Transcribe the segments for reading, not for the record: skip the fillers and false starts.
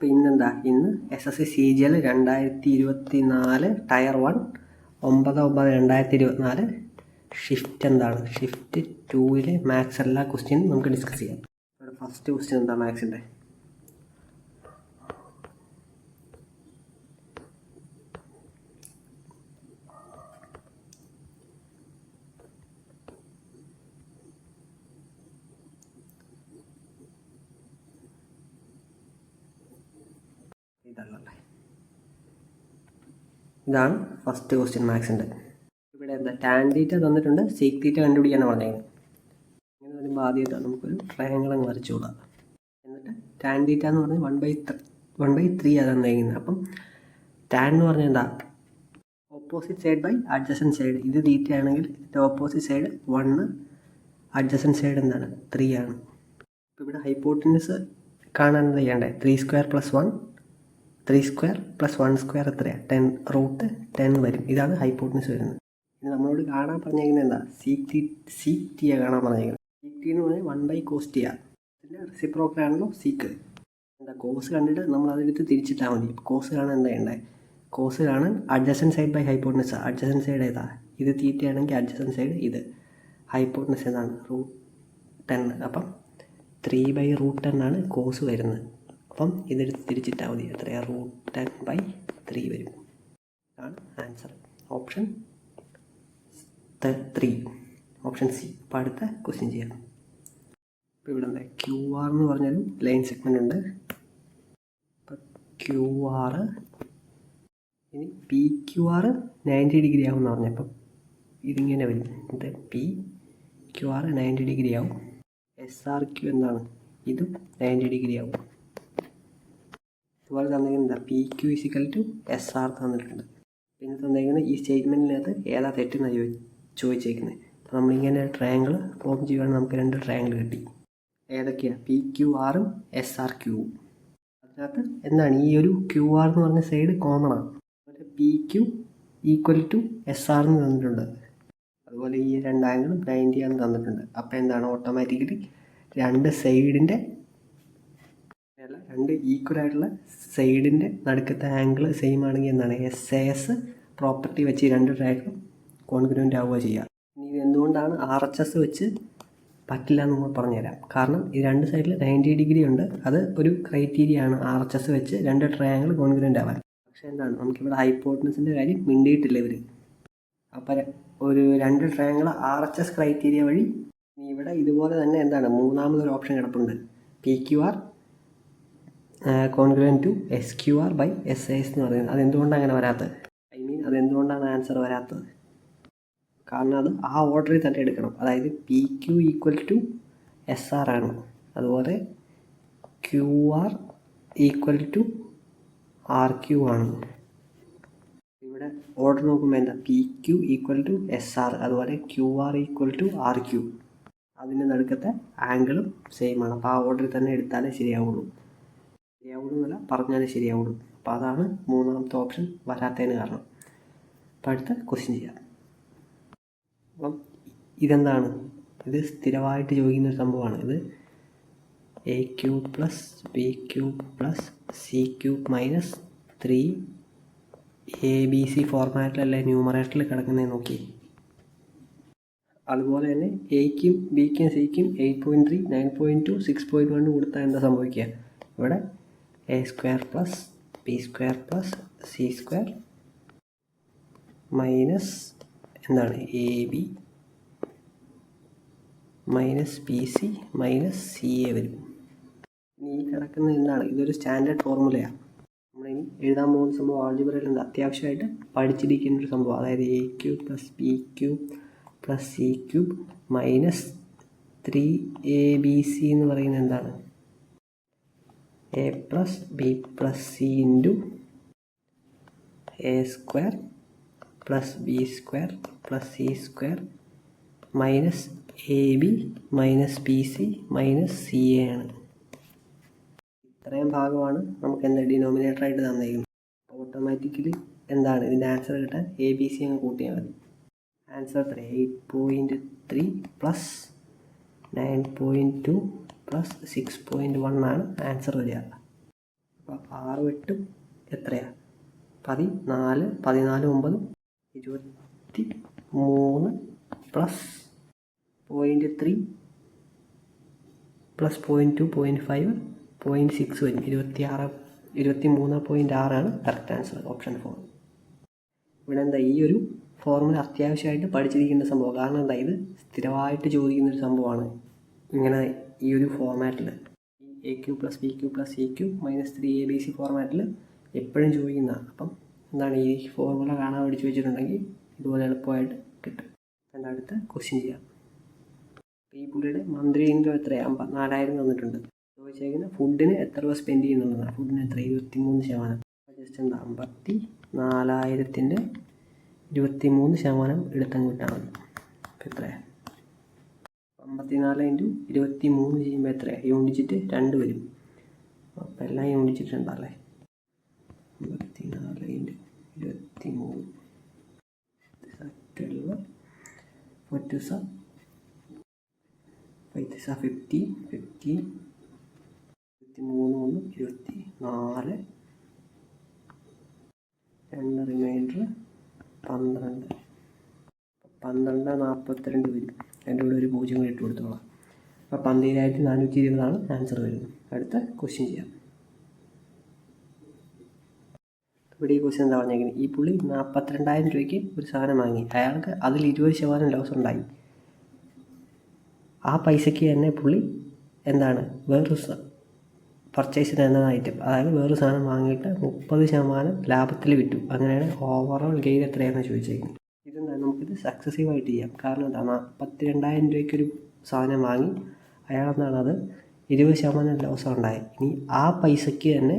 അപ്പോൾ ഇന്ന് SSC CGL 2024 tyre 1 9/9/2024 shift എന്താണ്, ഷിഫ്റ്റ് 2 മാത്സ് എല്ലാ ക്വസ്റ്റ്യനും നമുക്ക് ഡിസ്കസ് ചെയ്യാം. ഇവിടെ ഫസ്റ്റ് ക്വസ്റ്റ്യൻ എന്താ മാത്സിൻ്റെ? ഇതാണ് ഫസ്റ്റ് ക്വസ്റ്റ്യൻ മാത്സിൻ്റെ. ഇവിടെ എന്താ ടാൻ തീറ്റ തന്നിട്ടുണ്ട്, സീക്ക് തീറ്റ കണ്ടുപിടിക്കാനാണ് പറഞ്ഞേക്കുന്നത്. ഇങ്ങനെ വരുമ്പോൾ ആദ്യമായിട്ട് നമുക്കൊരു ട്രയാങ്കിൾ അങ്ങ് വരച്ചുകൂടാം. എന്നിട്ട് ടാൻ തീറ്റ എന്ന് പറഞ്ഞാൽ 1/3 ആണ് തന്നേക്കുന്നത്. അപ്പം ടാൻ എന്ന് പറഞ്ഞാൽ എന്താ, opposite side by adjacent side. ഇത് തീറ്റ ആണെങ്കിൽ ഇതിൻ്റെ ഓപ്പോസിറ്റ് സൈഡ് 1, അഡ്ജസൻറ്റ് സൈഡ് എന്താണ് 3 ആണ്. അപ്പോൾ ഇവിടെ ഹൈപ്പോട്ടനസ് കാണാൻ എന്താ ചെയ്യണ്ടേ? 3² + 1, 3² + 1² എത്രയാണ്? 10√10 വരും. ഇതാണ് ഹൈപ്പോട്ടനസ് വരുന്നത്. ഇനി നമ്മളോട് കാണാൻ പറഞ്ഞേക്കുന്നത് എന്താ? സീക്ക് ടി കാണാൻ പറഞ്ഞേക്കുന്നത്. സീക്ക് ടി എന്ന് പറഞ്ഞാൽ 1/cos ടി. ഇതിൻ്റെ റെസിപ്രോക്കൽ ആണല്ലോ സീക്ക്. എന്താ കോസ് കണ്ടിട്ട് നമ്മൾ അതെടുത്ത് തിരിച്ചിട്ടാൽ മതി. കോസ് കാണാൻ എന്താ ചെയ്യണ്ടേ? കോസ് കാണാൻ adjacent side by hypotenuse. Adjacent side ഏതാ? ഇത് തീറ്റ ആണെങ്കിൽ അഡ്ജസൻറ്റ് സൈഡ് ഇത്. ഹൈപ്പോട്ടനസ് ഏതാണ്? √10. അപ്പം 3/√10 ആണ് കോസ് വരുന്നത്. അപ്പം ഇതെടുത്ത് തിരിച്ചിട്ടാൽ മതി. എത്രയാണ്? √10/3 വരും. ഇതാണ് ആൻസർ. Option 3, option C. അപ്പോൾ അടുത്ത ക്വസ്റ്റ്യൻ ചെയ്യാം. ഇപ്പോൾ ഇവിടെ എന്താ QR എന്ന് പറഞ്ഞൊരു ലൈൻ സെഗ്മെൻ്റ് ഉണ്ട്. അപ്പോൾ QR ഇനി PQR 90 ഡിഗ്രി ആവും എന്ന് പറഞ്ഞു. അപ്പം ഇതിങ്ങനെ വരും. ഇത് PQR 90 ഡിഗ്രി ആവും. SRQ എന്താണ്? ഇതും 90 ഡിഗ്രി ആവും. അതുപോലെ തന്നിരിക്കുന്നത് എന്താ? PQ = SR തന്നിട്ടുണ്ട്. പിന്നെ തന്നിരിക്കുന്നത് ഈ സ്റ്റേറ്റ്മെൻറ്റിനകത്ത് ഏതാ തെറ്റെന്നാണ് ചോദിച്ചേക്കുന്നത്. അപ്പോൾ നമ്മളിങ്ങനെ ട്രയാങ്കിൾ ഫോം ചെയ്യുകയാണെങ്കിൽ നമുക്ക് 2 ട്രയാങ്കിൾ കിട്ടി. ഏതൊക്കെയാണ്? PQRഉം SRQവും. അതിനകത്ത് എന്താണ്, ഈ ഒരു QR എന്ന് പറഞ്ഞ സൈഡ് കോമൺ ആണ്. അതുപോലെ PQ = SR എന്ന് തന്നിട്ടുണ്ട്. അതുപോലെ ഈ 2 ആംഗിളും 90 ആണ് തന്നിട്ടുണ്ട്. അപ്പോൾ എന്താണ്, ഓട്ടോമാറ്റിക്കലി 2 സൈഡിൻ്റെ 2 ഈക്വൽ ആയിട്ടുള്ള സൈഡിൻ്റെ നടുക്കത്തെ ആംഗിൾ സെയിം ആണെങ്കിൽ എന്താണ്, SAS പ്രോപ്പർട്ടി വെച്ച് 2 ട്രയാങ്കിളും കോൺഗ്രുവൻ്റ് ആവുക ചെയ്യുക. ഇനി ഇത് എന്തുകൊണ്ടാണ് RHS വെച്ച് പറ്റില്ല എന്ന് നമ്മൾ പറഞ്ഞുതരാം. കാരണം ഈ 2 സൈഡിൽ 90 ഡിഗ്രി ഉണ്ട്. അത് ഒരു ക്രൈറ്റീരിയ ആണ് RHS വെച്ച് 2 ട്രയാങ്കിൾ കോൺഗ്രുവൻ്റ് ആവാൻ. പക്ഷേ എന്താണ്, നമുക്കിവിടെ ഹൈപ്പോട്ടനസിൻ്റെ കാര്യം മിണ്ടിയിട്ടില്ല ഇവർ. അപ്പോൾ ഒരു 2 ട്രയാങ്കിൾ RHS ക്രൈറ്റീരിയ വഴി ഇവിടെ ഇതുപോലെ തന്നെ എന്താണ്, മൂന്നാമതൊരു ഓപ്ഷൻ കിടപ്പുണ്ട്. PQR കോൺഗ്രുവൻ്റ് ടു SQR/SAS എന്ന് പറയുന്നത്. അതെന്തുകൊണ്ടാണ് അങ്ങനെ വരാത്തത്? അതെന്തുകൊണ്ടാണ് ആൻസർ വരാത്തത്? കാരണം അത് ആ ഓർഡറിൽ തന്നെ എടുക്കണം. അതായത് PQ = SR ആണ്. അതുപോലെ QR = RQ ആണ്. ഇവിടെ ഓർഡർ നോക്കുമ്പോൾ എന്താ, PQ = SR, അതുപോലെ QR = RQ. അതിൻ്റെ നടുക്കത്തെ ആംഗിളും സെയിം ആണ്. അപ്പോൾ ആ ഓർഡറിൽ തന്നെ എടുത്താലേ ശരിയാവുള്ളൂ എന്നല്ല, പറഞ്ഞാലേ ശരിയാവുള്ളൂ. അപ്പോൾ അതാണ് മൂന്നാമത്തെ ഓപ്ഷൻ വരാത്തതിന് കാരണം. അപ്പോൾ അടുത്ത ക്വസ്റ്റ്യൻ ചെയ്യാം. അപ്പം ഇതെന്താണ്, ഇത് സ്ഥിരമായിട്ട് ചോദിക്കുന്നൊരു സംഭവമാണ്. ഇത് A³ + B³ + C³ - 3 ABC ഫോർമാറ്റിലല്ലേ ന്യൂമറേറ്ററിൽ കിടക്കുന്നതെന്ന് നോക്കി. അതുപോലെ തന്നെ Aക്കും Bക്കും Cക്കും 8.3, 9.2, 6.1 കൊടുത്താൽ എന്താ സംഭവിക്കുക? ഇവിടെ A² + B² + C² മൈനസ് എന്താണ് AB - BC - CA വരും. ഇനി ഈ കിടക്കുന്നത് എന്താണ്, ഇതൊരു സ്റ്റാൻഡേർഡ് ഫോർമുലയാണ്. നമ്മളിനി എഴുതാൻ പോകുന്ന സംഭവം ആൾജിബ്രയിൽ എന്താ അത്യാവശ്യമായിട്ട് പഠിച്ചിരിക്കുന്ന ഒരു സംഭവം. അതായത് A³ + B³ + C³ - 3ABC എന്ന് പറയുന്നത് എന്താണ്, A + B + C × A² + B² + C² - AB - BC - CA ആണ്. ഇത്രയും ഭാഗമാണ് നമുക്ക് എന്താ ഡിനോമിനേറ്ററായിട്ട് തന്നിരിക്കുന്നത്. ഓട്ടോമാറ്റിക്കലി എന്താണ്, ഇതിൻ്റെ ആൻസർ കിട്ടാൻ ABC അങ്ങ് കൂട്ടിയാൽ മതി. ആൻസർ എത്ര? 8.3 + 9.2 + 6.1 ആണ് ആൻസർ വരിക. അപ്പോൾ 6 8 എത്രയാണ്? 14, 14 9 23 പ്ലസ് 0.3 പ്ലസ് 0.2 0.5 0.6 വരും. 23.6 കറക്റ്റ് ആൻസർ, ഓപ്ഷൻ 4. ഇവിടെ എന്താ, ഈ ഒരു ഫോർമുല അത്യാവശ്യമായിട്ട് പഠിച്ചിരിക്കേണ്ട സംഭവം. കാരണം എന്താ, ഇത് സ്ഥിരമായിട്ട് ചോദിക്കുന്നൊരു സംഭവമാണ്. ഇങ്ങനെ ഈ ഒരു ഫോർമാറ്റിൽ AQ + PQ + CQ - 3ABC ഫോർമാറ്റിൽ എപ്പോഴും ചോദിക്കുന്ന. അപ്പം എന്താണ്, ഈ ഫോർമുല കാണാൻ പഠിച്ചു വെച്ചിട്ടുണ്ടെങ്കിൽ ഇതുപോലെ എളുപ്പമായിട്ട് കിട്ടും. എൻ്റെ അടുത്ത ക്വസ്റ്റ്യൻ ചെയ്യാം. ഈ പുള്ളിയുടെ മന്ത്ലി ഇൻകം എത്രയാണ്? 54,000 തന്നിട്ടുണ്ട്. ചോദിച്ചേക്കുന്ന ഫുഡിന് എത്ര രൂപ സ്പെൻഡ് ചെയ്യുന്നുള്ളതാണ്. ഫുഡിന് എത്ര? 23%. ജസ്റ്റ് എന്താ, 54,000ൻ്റെ 23% എടുത്തങ്ങ് വിട്ടാൽ മതി. അപ്പോൾ എത്രയാണ്? 54 × 23 ചെയ്യുമ്പോൾ എത്രയാണ്? യൂണിറ്റ് 2 വരും. അപ്പോൾ എല്ലാം യൂണിറ്റ് ഉണ്ടല്ലേ. 54 × 23 12 4 5 50 50 23 24 2 റിമൈൻഡർ 12 42 വരും. എൻ്റെ കൂടെ ഒരു 0 കൂടി ഇട്ട് കൊടുത്തോളാം. അപ്പോൾ 12,420 ആൻസർ വരുന്നത്. അടുത്ത ക്വസ്റ്റ്യൻ ചെയ്യാം. ഇവിടെ ഈ ക്വസ്റ്റ്യൻ എന്താ പറഞ്ഞേക്കുന്നത്? ഈ പുള്ളി 42,000 രൂപയ്ക്ക് ഒരു സാധനം വാങ്ങി. അയാൾക്ക് അതിൽ 20% ലോസ് ഉണ്ടായി. ആ പൈസയ്ക്ക് തന്നെ പുള്ളി എന്താണ്, വേറൊരു പർച്ചേസ് ചെയ്യുന്ന ഐറ്റം, അതായത് വേറൊരു സാധനം വാങ്ങിയിട്ട് 30% ലാഭത്തിൽ വിറ്റു. അങ്ങനെയാണ് ഓവറോൾ ഗെയിൻ എത്രയാണെന്ന് ചോദിച്ചേക്കുന്നത്. ഇതെന്താ, നമുക്കിത് സക്സസീവായിട്ട് ചെയ്യാം. കാരണം എന്താ, 42,000 രൂപയ്ക്കൊരു സാധനം വാങ്ങി അയാളെന്താണ്, അത് 20% ലോസ് ഉണ്ടായത്. ഇനി ആ പൈസയ്ക്ക് തന്നെ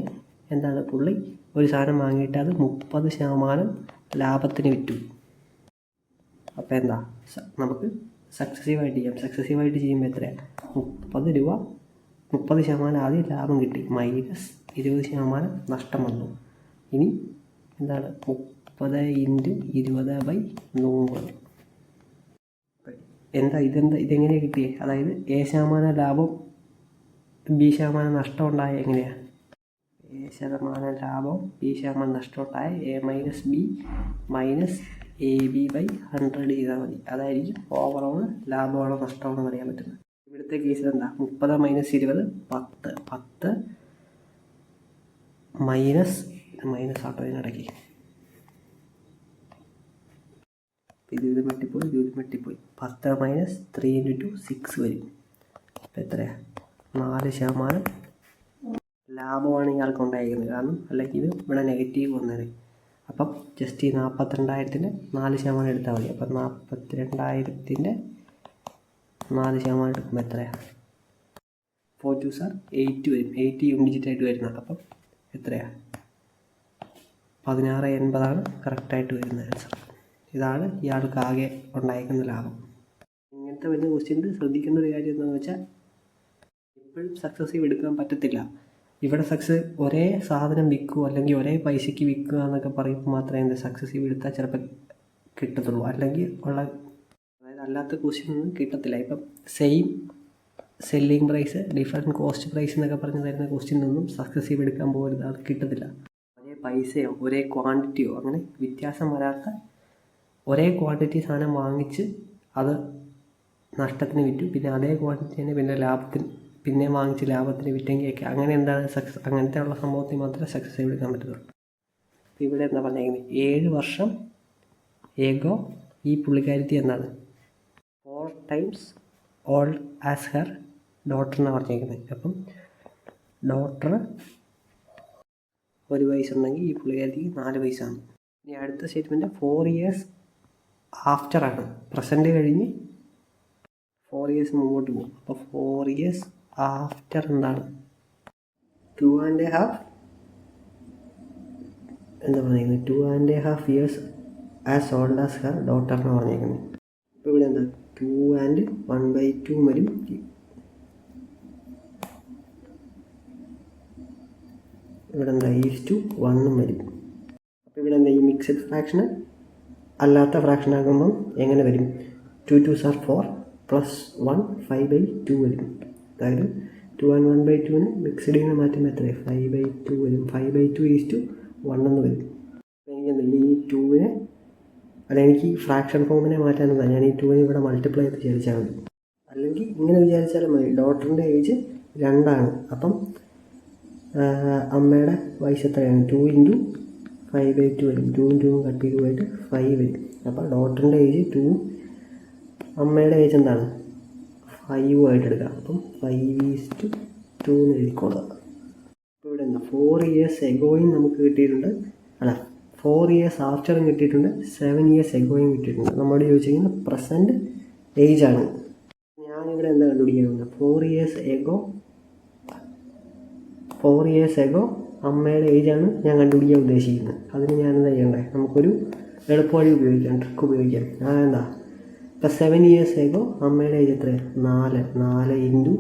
എന്താണ്, പുള്ളി ഒരു സാധനം വാങ്ങിയിട്ട് അത് 30% ലാഭത്തിന് വിറ്റു. അപ്പോൾ എന്താ, നമുക്ക് സക്സസീവായിട്ട് ചെയ്യാം. സക്സസീവായിട്ട് ചെയ്യുമ്പോൾ എത്രയാണ്? 30 രൂപ 30% ആദ്യം ലാഭം കിട്ടി, മൈനസ് 20% നഷ്ടം വന്നു. ഇനി എന്താണ്, 30 × 20/100. എന്താ ഇതെങ്ങനെയാണ് കിട്ടിയത്? അതായത് A% ലാഭം B% നഷ്ടം ഉണ്ടായ എങ്ങനെയാണ്? A% ലാഭം B% നഷ്ടം ഉണ്ടായ A - B - AB/100 ചെയ്താൽ മതി. അതായിരിക്കും ഓവറോൾ ലാഭമാണോ നഷ്ടമാണോ അറിയാൻ പറ്റുന്നത്. ഇവിടുത്തെ കേസിൽ എന്താ, 30 - 20 10 10 മൈനസ് ആട്ടോയിനിടയ്ക്ക് ഇത് വെട്ടിപ്പോയി 10 - 3 × 2 6 വരും. അപ്പോൾ എത്രയാണ്? 4% ലാഭമാണ് ഇയാൾക്ക് ഉണ്ടായിരിക്കുന്നത്. കാരണം അല്ലെങ്കിൽ ഇത് ഇവിടെ നെഗറ്റീവ് വന്നത്. അപ്പം ജസ്റ്റ് ഈ 42,000-ന് 4% എടുത്താൽ മതി. അപ്പം 42,000-ൻ്റെ 4% എടുക്കുമ്പോൾ എത്രയാണ്? 4 2 8 വരും. 8 യൂണിറ്റായിട്ട് വരുന്നത്. അപ്പം എത്രയാണ്? 1680 കറക്റ്റായിട്ട് വരുന്ന ആൻസർ. ഇതാണ് ഇയാൾക്ക് ആകെ ഉണ്ടായിരിക്കുന്ന ലാഭം. ഇങ്ങനത്തെ വലിയ ക്വസ്റ്റ്യൻസ് ശ്രദ്ധിക്കേണ്ട ഒരു കാര്യം എന്താണെന്ന് വെച്ചാൽ, എപ്പോഴും സക്സസീവ് എടുക്കാൻ പറ്റത്തില്ല. ഇവിടെ ഒരേ സാധനം വിൽക്കുക അല്ലെങ്കിൽ ഒരേ പൈസയ്ക്ക് വിൽക്കുക എന്നൊക്കെ പറയുമ്പോൾ മാത്രമേ എന്താ സക്സസീവ് എടുത്താൽ ചിലപ്പോൾ കിട്ടത്തുള്ളൂ. അല്ലെങ്കിൽ അതായത് അല്ലാത്ത ക്വസ്റ്റ്യൻ ഒന്നും കിട്ടത്തില്ല. ഇപ്പം same selling price different cost price എന്നൊക്കെ പറഞ്ഞ് തരുന്ന ക്വസ്റ്റ്യനൊന്നും സക്സസീവ് എടുക്കാൻ പോകരുത്, അത് കിട്ടത്തില്ല. ഒരേ പൈസയോ ഒരേ ക്വാണ്ടിറ്റിയോ അങ്ങനെ വ്യത്യാസം വരാത്ത ഒരേ ക്വാണ്ടിറ്റി സാധനം വാങ്ങിച്ച് അത് നഷ്ടത്തിന് വിറ്റു, പിന്നെ അതേ ക്വാണ്ടിറ്റി തന്നെ പിന്നെ വാങ്ങിച്ച് ലാഭത്തിന് വിറ്റെങ്കിലൊക്കെ അങ്ങനെ എന്താണ് അങ്ങനത്തെ ഉള്ള സംഭവത്തിൽ മാത്രമേ സക്സസീവ് എടുക്കാൻ പറ്റത്തുള്ളൂ. അപ്പോൾ ഇവിടെ എന്താ പറഞ്ഞിരിക്കുന്നത്, 7 വർഷം ഏഗോ ഈ പുള്ളിക്കാരിത്തി എന്താണ് 4 times old as her daughter എന്നാണ് പറഞ്ഞിരിക്കുന്നത്. അപ്പം ഡോട്ടർ 1 വയസ്സുണ്ടെങ്കിൽ ഈ പുള്ളിക്കാരിക്ക് 4 വയസ്സാണ്. ഇനി അടുത്ത സ്റ്റേറ്റ്മെൻറ്റ് 4 years ആഫ്റ്ററാണ്. പ്രസൻറ്റ് കഴിഞ്ഞ് 4 years മുമ്പോട്ട് പോകും. അപ്പോൾ 4 years ആഫ്റ്റർ എന്താണ് 2.5 എന്താ പറഞ്ഞിരിക്കുന്നത് 2.5 years as old as her daughter എന്നാണ് പറഞ്ഞിരിക്കുന്നത്. അപ്പോൾ ഇവിടെ എന്താ 2 and 1/2 വരും. ഇവിടെ എന്താ 1 വരും. അപ്പോൾ ഇവിടെ എന്താ ഈ മിക്സഡ് ഫ്രാക്ഷന് അല്ലാത്ത ഫ്രാക്ഷൻ ആകുമ്പം എങ്ങനെ വരും? 2 2s are 4 + 1 5/2 വരും. അതായത് 2 and 1/2 മിക്സഡിന് മാറ്റുമ്പോൾ എത്രയാണ് 5/2 വരും. 5/2:1 എന്ന് വരും. എനിക്ക് എന്തെങ്കിലും ഈ 2-നെ അല്ല എനിക്ക് ഫ്രാക്ഷൻ ഫോമിനെ മാറ്റാനെന്താ ഞാൻ ഈ 2-നെ ഇവിടെ മൾട്ടിപ്ലൈ ചെയ്ത് വിചാരിച്ചാൽ മതി. അല്ലെങ്കിൽ ഇങ്ങനെ വിചാരിച്ചാലും മതി. ഡോട്ടറിൻ്റെ ഏജ് 2 അപ്പം അമ്മയുടെ വയസ്സ് എത്രയാണ്? 2 × 5/2 വരും. 2 × 2 കട്ട് ചെയ്ത് പോയിട്ട് 5 വരും. അപ്പോൾ ഡോട്ടറിൻ്റെ ഏജ് 2, അമ്മയുടെ ഏജ് എന്താണ്? 5 ആയിട്ട് എടുക്കാം. അപ്പം 5:2 എന്ന് എഴുതിക്കൊള്ളുക. അപ്പോൾ ഇവിടെ എന്താ 4 years എഗോയും നമുക്ക് കിട്ടിയിട്ടുണ്ട്, അല്ല 4 years ആഫ്റ്ററും കിട്ടിയിട്ടുണ്ട്, 7 years എഗോയും കിട്ടിയിട്ടുണ്ട്. നമ്മളോട് ചോദിച്ചിരിക്കുന്നത് പ്രസൻറ്റ് ഏജ് ആണ്. ഞാനിവിടെ എന്താ കണ്ടുപിടിക്കുന്നത്? 4 years എഗോ അമ്മയുടെ ഏജാണ് ഞാൻ കണ്ടുപിടിക്കാൻ ഉദ്ദേശിക്കുന്നത്. അതിന് ഞാൻ എന്താ ചെയ്യണ്ടേ? നമുക്കൊരു എളുപ്പവഴി ഉപയോഗിക്കാം, ട്രിക്ക് ഉപയോഗിക്കാം. അതെന്താ? ഇപ്പം 7 years എഗോ അമ്മയുടെ ഏജ് എത്രയാണ്? 4 ഇൻറ്റു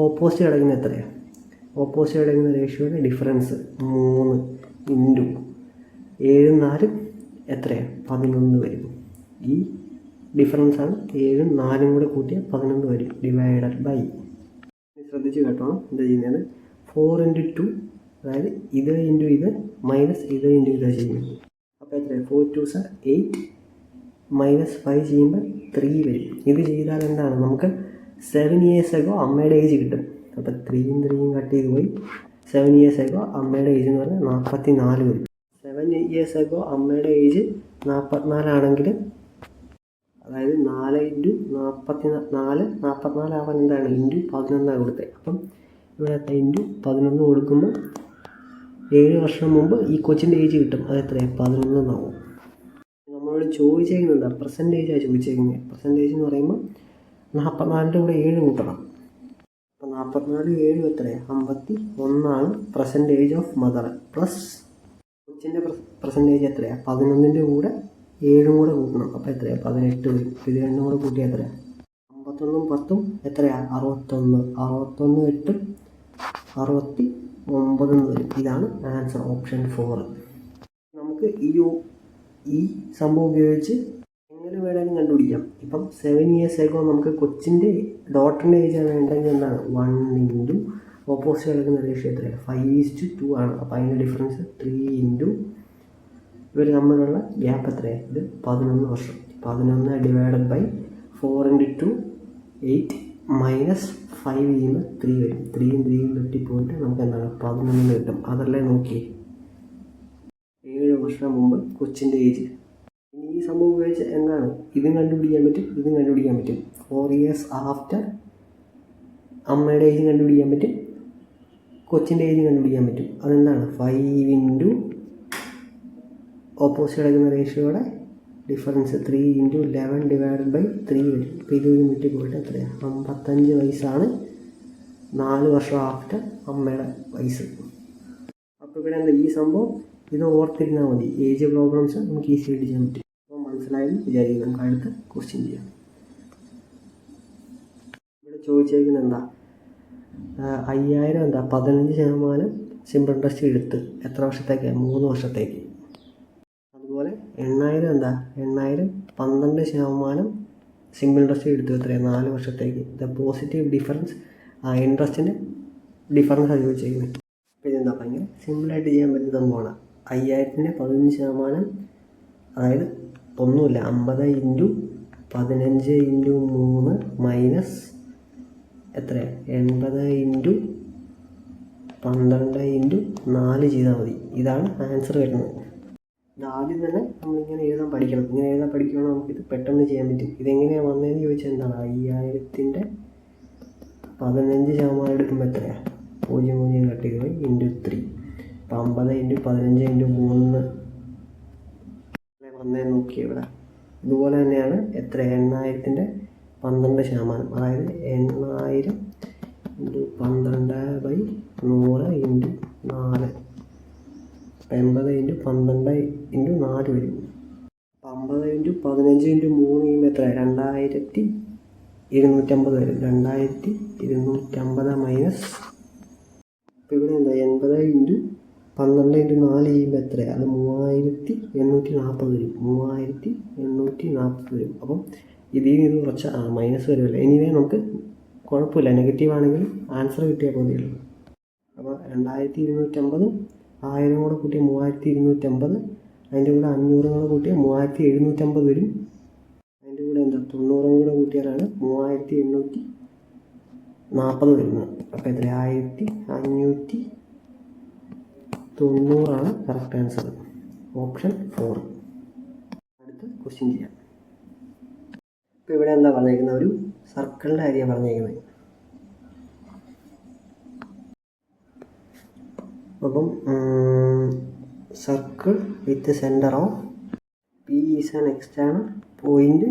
ഓപ്പോസിറ്റ് കിടക്കുന്ന എത്രയാണ്? ഓപ്പോസിറ്റ് കിടക്കുന്ന റേഷ്യോയുടെ ഡിഫറൻസ് 3 ഇൻറ്റു 7 4 എത്രയാണ്? 11 വരും. ഈ ഡിഫറൻസാണ് 7 4 കൂടെ കൂട്ടിയാൽ 11 വരും. ഡിവൈഡഡ് ബൈ, ശ്രദ്ധിച്ച് കേട്ടോ എന്താ ചെയ്യുന്നത്? 4 × 2, അതായത് ഇത് ഇൻറ്റു ഇത് മൈനസ് ഇത് ഇൻറ്റു ഇതാ ചെയ്യുന്നത്. അപ്പോൾ എത്രയാണ്? 4 2s 8 -5 ചെയ്യുമ്പോൾ 3 വരും. ഇത് ചെയ്താൽ എന്താണ്? നമുക്ക് 7 years എഗോ അമ്മയുടെ ഏജ് കിട്ടും. അപ്പോൾ 3 × 3 കട്ട് ചെയ്ത് പോയി 7 years എഗോ അമ്മയുടെ ഏജ് എന്ന് പറഞ്ഞാൽ 44 വരും. 7 years എഗോ അമ്മയുടെ ഏജ് 44 ആണെങ്കിൽ, അതായത് 4 × 44 ആവാൻ എന്താണ്? ഇൻറ്റു 11 കൊടുത്തത്. അപ്പം ഇവിടെ ഇൻറ്റു 11 കൊടുക്കുമ്പോൾ 7 വർഷം മുമ്പ് ഈ കൊച്ചിൻ്റെ ഏജ് കിട്ടും. അത് എത്രയാണ്? 11 എന്നാവും. നമ്മളോട് ചോദിച്ചേക്കുന്നത് പെർസെൻറ്റേജാണ് ചോദിച്ചേക്കുന്നത്. പെർസെൻറ്റേജ് എന്ന് പറയുമ്പോൾ 44ൻ്റെ കൂടെ 7 കൂട്ടണം. അപ്പോൾ 44 7 എത്രയാണ്? 51 പെർസെൻറ്റേജ് ഓഫ് മദർ. പ്ലസ് കൊച്ചിൻ്റെ പെർസെൻറ്റേജ് എത്രയാണ്? 11ൻ്റെ കൂടെ 7 കൂടെ കൂട്ടണം. അപ്പോൾ എത്രയാണ്? 18 വരും. ഇത് രണ്ടും കൂടെ കൂട്ടിയാൽ എത്രയാണ്? 51 10 എത്രയാണ്? 61. 61 8 69 എന്ന് വരും. ഇതാണ് ആൻസർ, ഓപ്ഷൻ 4. നമുക്ക് ഈ സംഭവം ഉപയോഗിച്ച് എങ്ങനെ വേണമെങ്കിലും കണ്ടുപിടിക്കാം. ഇപ്പം 7 years എഗോ നമുക്ക് കൊച്ചിൻ്റെ ഡോട്ടറിൻ്റെ ഏജ് വേണ്ടെങ്കിൽ എന്താണ്? 1 ഇൻറ്റു ഓപ്പോസിറ്റ് കിടക്കുന്ന റേഷ്യോ എത്രയാണ്? 5:2 ആണ്. അപ്പോൾ അതിൻ്റെ ഡിഫറൻസ് 3 ഇൻറ്റു ഇവർ തമ്മിലുള്ള ഗ്യാപ്പ് എത്രയാണ്? ഇത് 11 വർഷം. 11 ഡിവൈഡഡ് ബൈ 4 × 2 8 -5 ചെയ്യുമ്പോൾ 3 വരും. 3 × 3 വെട്ടിപ്പോയിട്ട് നമുക്ക് എന്താണ്? 11 കിട്ടും. അതല്ലേ നോക്കിയേ, 7 വർഷം മുമ്പ് കൊച്ചിൻ്റെ ഏജ്. ഇനി ഈ സംഭവം ഉപയോഗിച്ച് എന്താണ്? ഇതും കണ്ടുപിടിക്കാൻ പറ്റും, ഇതും കണ്ടുപിടിക്കാൻ പറ്റും. 4 years ആഫ്റ്റർ അമ്മയുടെ ഏജ് കണ്ടുപിടിക്കാൻ പറ്റും, കൊച്ചിൻ്റെ ഏജ് കണ്ടുപിടിക്കാൻ പറ്റും. അതെന്താണ്? 5 ഇൻറ്റു ഓപ്പോസിറ്റ് കിടക്കുന്ന റേഷ്യോയുടെ ഡിഫറൻസ് 3 ഇൻറ്റു 11 ഡിവൈഡഡ് ബൈ 3 വരും. ഇപ്പോൾ ഇത് മിനിറ്റ് പോയിട്ട് എത്രയാണ്? 55 വയസ്സാണ് 4 വർഷം ആഫ്റ്റർ അമ്മയുടെ വയസ്സ്. അപ്പോൾ ഇവിടെ എന്താ ഈ സംഭവം ഇത് ഓർത്തിരുന്നാൽ മതി. ഏജ് പ്രോബ്ലംസ് നമുക്ക് ഈസി ആയിട്ട് ചെയ്യാൻ പറ്റും. അപ്പോൾ മനസ്സിലായെന്ന് വിചാരിക്കും. നമുക്ക് അടുത്ത ക്വസ്റ്റ്യൻ ചെയ്യാം. ഇവിടെ ചോദിച്ചേക്കുന്നത് എന്താ? 5000 എന്താ? 15% സിമ്പിൾ ഇൻട്രസ്റ്റ് എടുത്ത് എത്ര വർഷത്തേക്കാണ്? 3 വർഷത്തേക്ക്. അതുപോലെ 8000 എന്താ? 8000 12% സിമ്പിൾ ഇൻട്രസ്റ്റ് എടുത്തു എത്രയാണ്? 4 വർഷത്തേക്ക്. ദ പോസിറ്റീവ് ഡിഫറൻസ് ഇൻട്രസ്റ്റിൻ്റെ ഡിഫറൻസാണ് ചോദിച്ചേക്കുന്നത്. അപ്പോൾ ഇതെന്താ? ഭയങ്കര സിമ്പിളായിട്ട് ചെയ്യാൻ പറ്റുന്ന സംഭവമാണ്. 5000ൻ്റെ 15%, അതായത് ഒന്നുമില്ല, 50 ഇൻറ്റു 15 ഇൻറ്റു 3 മൈനസ് എത്രയാണ്? 80 ഇൻറ്റു 12 ഇൻറ്റു 4 ചെയ്താൽ മതി. ഇതാണ് ആൻസർ വരുന്നത്. ഇതാദ്യം തന്നെ നമ്മളിങ്ങനെ എഴുതാൻ പഠിക്കണം. ഇങ്ങനെ എഴുതാൻ പഠിക്കുകയാണെങ്കിൽ നമുക്കിത് പെട്ടെന്ന് ചെയ്യാൻ പറ്റും. ഇതെങ്ങനെയാണ് വന്നതെന്ന് ചോദിച്ചാൽ എന്താണ്? 5000ൻ്റെ 15% എടുക്കുമ്പോൾ എത്രയാണ്? 0 കട്ട് ചെയ്ത് പോയി ഇൻറ്റു 3. അപ്പോൾ 50 ഇൻറ്റു 15 ഇൻറ്റു 3 വന്നതെന്ന് നോക്കിയാൽ ഇവിടെ ഇതുപോലെ തന്നെയാണ്. എത്ര? 8000ൻ്റെ 12%, അതായത് 8000 ഇൻറ്റു 12/100 ഇൻറ്റു 4. 80 ഇൻറ്റു 12 ഇൻറ്റു 4 വരും. 50 ഇൻറ്റു 15 ഇൻറ്റു 3 ചെയ്യുമ്പോൾ എത്ര? 2250 വരും. 2250 മൈനസ്, ഇപ്പോൾ ഇവിടെ എന്താ? 80 ഇൻറ്റു 12 ഇൻറ്റു 4 ചെയ്യുമ്പോൾ എത്രയാണ്? അത് 3840 വരും. 3840 വരും. അപ്പം ഇതിൽ നിന്ന് കുറച്ച് മൈനസ് വരുമല്ലോ. എനിവേ നമുക്ക് കുഴപ്പമില്ല, നെഗറ്റീവ് ആണെങ്കിലും ആൻസർ കിട്ടിയാൽ മതിയല്ലോ. അപ്പോൾ 2250 1000 കൂടെ കൂട്ടിയാൽ 3250, അതിൻ്റെ കൂടെ 500 കൂടെ കൂട്ടിയാൽ 3750 വരും. അതിൻ്റെ കൂടെ എന്താ 90 കൂടെ കൂട്ടിയാലാണ് 3840 വരുന്നത്. അപ്പോൾ എത്ര 1590 കറക്റ്റ് ആൻസർ. ഓപ്ഷൻ 4. അടുത്ത ക്വസ്റ്റ്യൻ ചെയ്യാം. ഇപ്പോൾ ഇവിടെ എന്താ പറഞ്ഞേക്കുന്നത്, ഒരു സർക്കിളിൻ്റെ കാര്യമാണ് പറഞ്ഞേക്കുന്നത്. അപ്പം circle with centre of P is an external point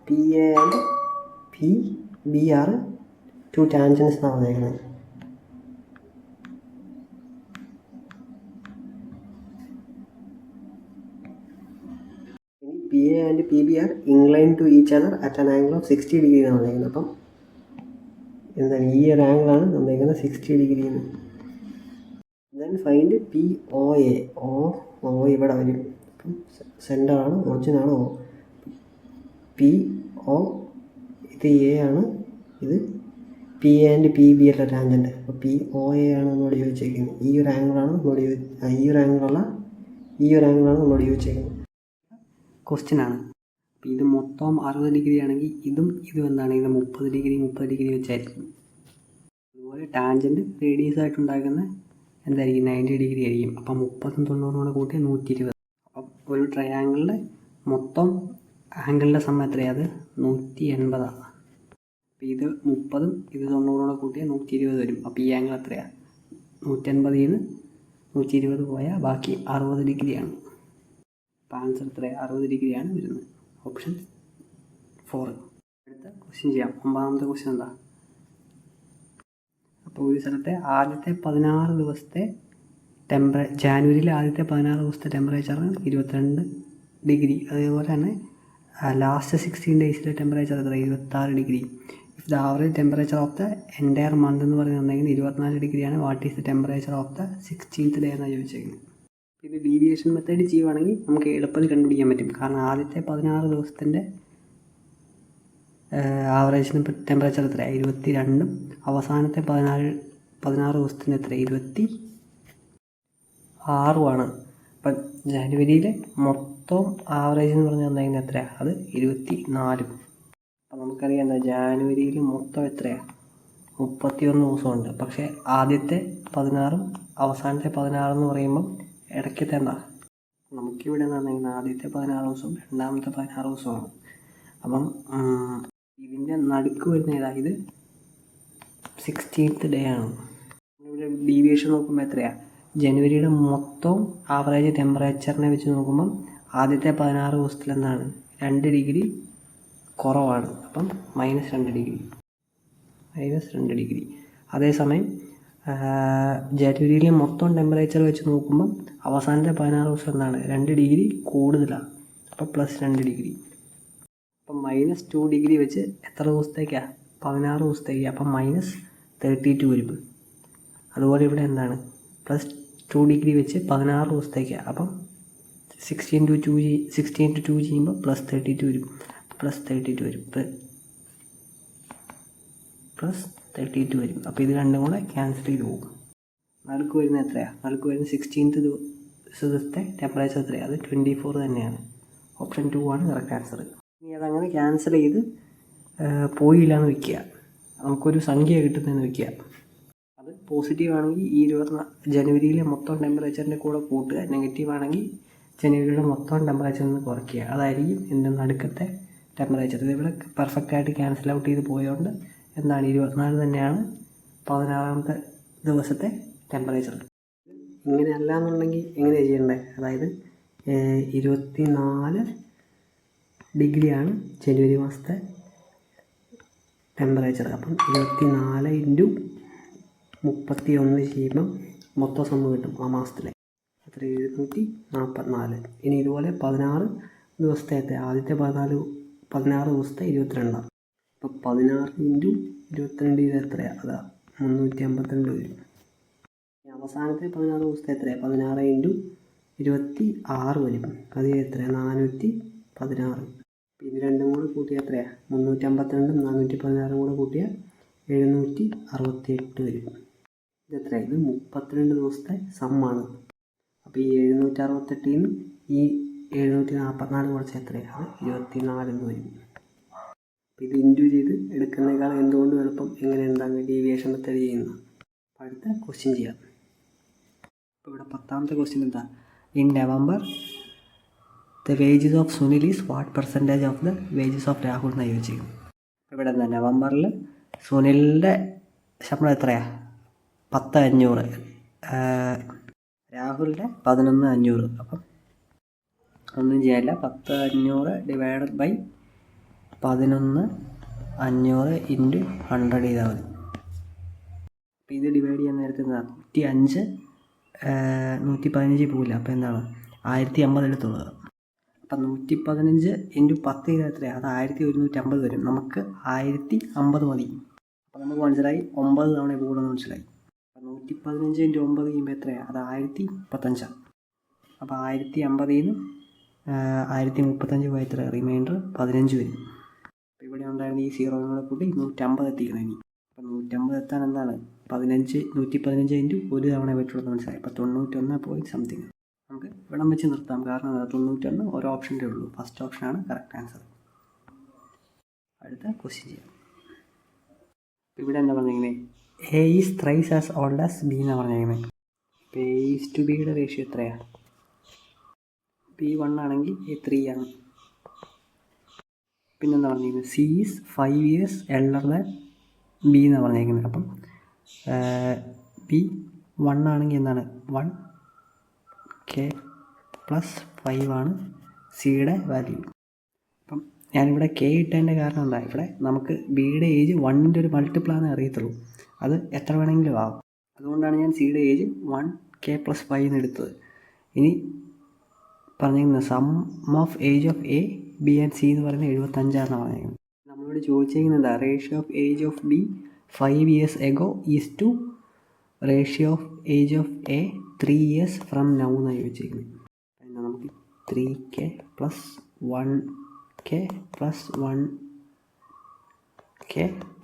P A and P B are 2 tangents എന്നാണ് പറഞ്ഞേക്കുന്നത്. ഇനി P A and P B are incline to each other at an angle of 60 degree എന്നാണ് പറഞ്ഞേക്കുന്നത്. അപ്പം എന്താണ് ഈ ഒരു ആംഗിളാണ് തന്നേക്കുന്നത് 60 ഡിഗ്രി എന്ന്. Then find P O A. O ഇവിടെ വരും. അപ്പം സെൻറ്ററാണ്, ഒറിജിനാണ് ഓ. പി ഒ ഇത് എ ആണ്, ഇത് P A and P B അല്ല ടാൻജൻറ്റ്. അപ്പോൾ പി ഒ എ ആണ് നമ്മളോട് ചോദിച്ചേക്കുന്നത്. ഈ ഒരു ആംഗിളാണ് നമ്മളോട് ഈ ഒരു ആംഗിളാണ് നമ്മളോട് ചോദിച്ചേക്കുന്നത്. ക്വസ്റ്റ്യൻ ആണ്. അപ്പോൾ ഇത് മൊത്തം 60 ഡിഗ്രി ആണെങ്കിൽ ഇതും എന്താണ്, ഇത് 30 ഡിഗ്രി വെച്ചായിരിക്കും. അതുപോലെ ടാൻജൻറ്റ് റേഡിയസ് ആയിട്ടുണ്ടാക്കുന്ന എന്തായിരിക്കും 90 ഡിഗ്രി ആയിരിക്കും. അപ്പം 30ഉം 90ഉം കൂടെ കൂട്ടി 120. അപ്പം ഒരു ട്രയാങ്കിളിൻ്റെ മൊത്തം ആംഗിളിൻ്റെ സം എത്രയാണ്, അത് 180. അപ്പോൾ ഇത് 30ഉം ഇത് 90ഉം കൂടെ കൂട്ടിയാൽ 120 വരും. അപ്പോൾ ഈ ആംഗിൾ എത്രയാണ്, 180ൽ നിന്ന് 120 പോയാൽ ബാക്കി 60 ഡിഗ്രിയാണ്. അപ്പോൾ ആൻസർ എത്രയാണ്, 60 ഡിഗ്രിയാണ് വരുന്നത്. ഓപ്ഷൻ 4. അടുത്ത ക്വസ്റ്റ്യൻ ചെയ്യാം. 9ാമത്തെ ക്വസ്റ്റ്യൻ എന്താ, അപ്പോൾ ഒരു സ്ഥലത്തെ ആദ്യത്തെ 16 ദിവസത്തെ ജാനുവരിയിലെ ആദ്യത്തെ 16 ദിവസത്തെ ടെമ്പറേച്ചർ 22 ഡിഗ്രി. അതേപോലെ തന്നെ ലാസ്റ്റ് 16 ഡേയ്സിലെ ടെമ്പറേച്ചർ എത്ര, 26 degree. If the average temperature of the entire month എന്ന് പറയുന്നുണ്ടെങ്കിൽ 24 ഡിഗ്രിയാണ്. What is the temperature of the 16th day എന്നാണ് ചോദിച്ചേക്കുന്നത്. ഇത് ഡീവിയേഷൻ മെത്തേഡ് ചെയ്യുവാണെങ്കിൽ നമുക്ക് എളുപ്പത്തിൽ കണ്ടുപിടിക്കാൻ പറ്റും. കാരണം ആദ്യത്തെ 16 ദിവസത്തിൻ്റെ ആവറേജിന് ടെമ്പറേച്ചർ എത്രയാണ്, 22. അവസാനത്തെ 16 ദിവസത്തിൻ്റെ എത്ര, 26. അപ്പം ജനുവരിയിലെ മൊത്തം ആവറേജ് എന്ന് പറഞ്ഞാൽ തന്നതിന് എത്രയാണ്, അത് 24. അപ്പം നമുക്കറിയാം എന്താ ജാനുവരിയിൽ മൊത്തം എത്രയാണ്, 31 ദിവസമുണ്ട്. പക്ഷേ ആദ്യത്തെ 16ഉം അവസാനത്തെ 16 എന്ന് പറയുമ്പം ഇടയ്ക്കത്തെ എന്താ, നമുക്കിവിടെ എന്ന് പറഞ്ഞാൽ ആദ്യത്തെ 16 ദിവസവും രണ്ടാമത്തെ 16 ദിവസമാണ്. അപ്പം ഇതിൻ്റെ നടുക്ക് വരുന്ന ഏതാ, ഇത് 16th ഡേ ആണ്. ഇവിടെ ഡീവിയേഷൻ നോക്കുമ്പോൾ എത്രയാണ്, ജനുവരിയുടെ മൊത്തം ആവറേജ് ടെമ്പറേച്ചറിനെ വെച്ച് നോക്കുമ്പം ആദ്യത്തെ 16 ദിവസത്തിൽ എന്താണ് 2 ഡിഗ്രി കുറവാണ്. അപ്പം -2 ഡിഗ്രി. അതേസമയം ജനുവരിയിലെ മൊത്തം ടെമ്പറേച്ചർ വെച്ച് നോക്കുമ്പം അവസാനത്തെ 16 ദിവസം എന്താണ് 2 ഡിഗ്രി കൂടുതലാണ്. അപ്പം +2 ഡിഗ്രി. അപ്പം -2 ഡിഗ്രി വെച്ച് എത്ര ദിവസത്തേക്കാണ്, 16 ദിവസത്തേക്ക്. അപ്പം -32 വരും. അതുപോലെ ഇവിടെ എന്താണ് +2 ഡിഗ്രി വെച്ച് 16 ദിവസത്തേക്കാണ്. അപ്പം 16 to 2 ചെയ്യുമ്പോൾ +32 വരും. +32 വരും. അപ്പോൾ ഇത് രണ്ടും കൂടെ ക്യാൻസൽ ചെയ്ത് പോകും. നടുക്ക് വരുന്നത് എത്രയാണ്, നടുക്ക് വരുന്നത് 16th ദിവസത്തെ ടെമ്പറേച്ചർ എത്രയാണ്, അത് 24 തന്നെയാണ്. ഓപ്ഷൻ 2 ആണ് കറക്റ്റ് ആൻസർ. ഇനി അതങ്ങനെ ക്യാൻസൽ ചെയ്ത് പോയില്ല എന്ന് വയ്ക്കുക, നമുക്കൊരു സംഖ്യ കിട്ടുന്നതെന്ന് വയ്ക്കുക. അത് പോസിറ്റീവ് ആണെങ്കിൽ ഈ ജനുവരിയിലെ മൊത്തം ടെമ്പറേച്ചറിൻ്റെ കൂടെ കൂട്ടുക, നെഗറ്റീവ് ആണെങ്കിൽ ജനുവരിയുടെ മൊത്തം ടെമ്പറേച്ചറിൽ നിന്ന് കുറയ്ക്കുക. അതായിരിക്കും എൻ്റെ നടുക്കത്തെ ടെമ്പറേച്ചർ. ഇതിവിടെ പെർഫെക്റ്റായിട്ട് ക്യാൻസൽ ഔട്ട് ചെയ്ത് പോയതുകൊണ്ട് എന്താണ് 24 തന്നെയാണ് 16ാമത്തെ ദിവസത്തെ ടെമ്പറേച്ചർ. ഇങ്ങനെ അല്ല എന്നുണ്ടെങ്കിൽ എങ്ങനെയാണ് ചെയ്യേണ്ടത്, അതായത് 24 ഡിഗ്രിയാണ് ജനുവരി മാസത്തെ ടെമ്പറേച്ചർ. അപ്പം 24 × 31 ചെയ്യുമ്പം മൊത്തം സമ്മ് കിട്ടും ആ മാസത്തിലെ. എത്ര, 744. ഇനി ഇതുപോലെ 16 ദിവസത്തെ ആദ്യത്തെ 16 ദിവസത്തെ 22. അപ്പോൾ 16 × 22 ഇത് എത്രയാണ്, അതാ 352 വരും. അവസാനത്തെ 16 ദിവസത്തെ എത്രയാണ്, 16 × 26 വരും. അത് എത്രയാണ്, 416. ഇത് രണ്ടും കൂടെ കൂട്ടിയാൽ എത്രയാണ്, 352ഉം 416ഉം കൂടെ കൂട്ടിയാൽ 768 വരും. ഇത് എത്രയാണ്? ഇത് 32 ദിവസത്തെ സമ്മാണ്. അപ്പോൾ ഈ 768 നിന്ന് ഈ 744 കുറച്ച് എത്രയാണ്? 24 എന്ന് വരും. അപ്പോൾ ഇത് ഇൻറ്റു ചെയ്ത് എടുക്കുന്നതിനേക്കാൾ എന്തുകൊണ്ട് എളുപ്പം എങ്ങനെ എന്താണ് ഡീവിയേഷൻ മെത്തേഡ് ചെയ്യുന്നത്. അപ്പോൾ അടുത്ത ക്വസ്റ്റ്യൻ ചെയ്യാം. അപ്പോൾ ഇവിടെ 10ാമത്തെ ക്വസ്റ്റ്യൻ എന്താ? In November the wages of Sunil is what percentage of the wages of Rahul എന്നാണ് ചോദിച്ചിരിക്കുന്നത്. അപ്പോൾ ഇവിടെ എന്താ? നവംബറിൽ സുനിലിൻ്റെ ശമ്പളം എത്രയാണ്? 10,500. രാഹുലിൻ്റെ 11,500. അപ്പം ഒന്നും ചെയ്യാനില്ല, 10,500 ഡിവൈഡഡ് ബൈ 11,500 ഇൻറ്റു 100 ചെയ്താൽ മതി. അപ്പോൾ ഇത് ഡിവൈഡ് ചെയ്യാൻ നേരത്തെ എന്താ? 105 115 പോവില്ല. അപ്പോൾ എന്താണ്? 1050 എടുത്തുള്ളത്. അപ്പം 115 ഇൻറ്റു 10 ചെയ്താൽ എത്രയാണ്? അത് 1150 വരും. നമുക്ക് 1050 മതി. അപ്പോൾ നമുക്ക് മനസ്സിലായി 9 തവണ പോകുമെന്ന് മനസ്സിലായി. അപ്പം 115 ഇൻറ്റു 9 ചെയ്യുമ്പോൾ എത്രയാണ്? അത് 1035. അപ്പോൾ 1050 നിന്ന് 1035 പോയ എത്ര? റിമൈൻഡർ 15 വരും. അപ്പോൾ ഇവിടെ ഉണ്ടായിരുന്ന ഈ 0 കൂടെ കൂട്ടി 150 എത്തിക്കണം ഇനി. അപ്പം 150 എത്താൻ എന്താണ്? 115 ഇൻറ്റു ഒരു തവണ പറ്റുള്ളൂ മനസ്സിലായി. അപ്പോൾ 91 നമുക്ക് ഇവിടം വെച്ച് നിർത്താം. കാരണം 91 ഓരോ ഓപ്ഷൻ്റെ ഉള്ളൂ. ഫസ്റ്റ് ഓപ്ഷനാണ് കറക്റ്റ് ആൻസർ. അടുത്ത ക്വസ്റ്റ്യൻ ചെയ്യാം. ഇവിടെ എന്താ പറഞ്ഞിരിക്കുന്നത്? A is thrice as old as B എന്നാണ് പറഞ്ഞിരിക്കുന്നത്. അപ്പോൾ എ ഈസ് ടു ബിയുടെ റേഷ്യോ എത്രയാണ്? ബി 1 ആണെങ്കിൽ എ 3 ആണ്. പിന്നെന്താ പറഞ്ഞിരിക്കുന്നത്? C is 5 years elder than B എന്നാണ് പറഞ്ഞിരിക്കുന്നത്. അപ്പം ബി 1 ആണെങ്കിൽ എന്താണ്? 1K + 5 ആണ് സിയുടെ വാല്യൂ. അപ്പം ഞാനിവിടെ കെ ഇട്ടതിൻ്റെ കാരണം എന്താ? ഇവിടെ നമുക്ക് ബിയുടെ ഏജ് 1ൻ്റെ ഒരു മൾട്ടിപ്പിളാണെന്ന് അറിയത്തുള്ളൂ. അത് എത്ര വേണമെങ്കിലും ആവും. അതുകൊണ്ടാണ് ഞാൻ സിയുടെ ഏജ് 1K + 5 എന്ന് എടുത്തത്. ഇനി പറഞ്ഞിരിക്കുന്നത് sum of age of A B and C എന്ന് പറയുന്നത് 75 പറഞ്ഞിരിക്കുന്നത്. നമ്മളോട് ചോദിച്ചിരിക്കുന്നത് എന്താ? Ratio of age of B 5 years ago is to ratio of age of A 3 years from now എന്നാണ് ചോദിച്ചിരിക്കുന്നത്. എന്നാൽ നമുക്ക് 3K + 1K + 1K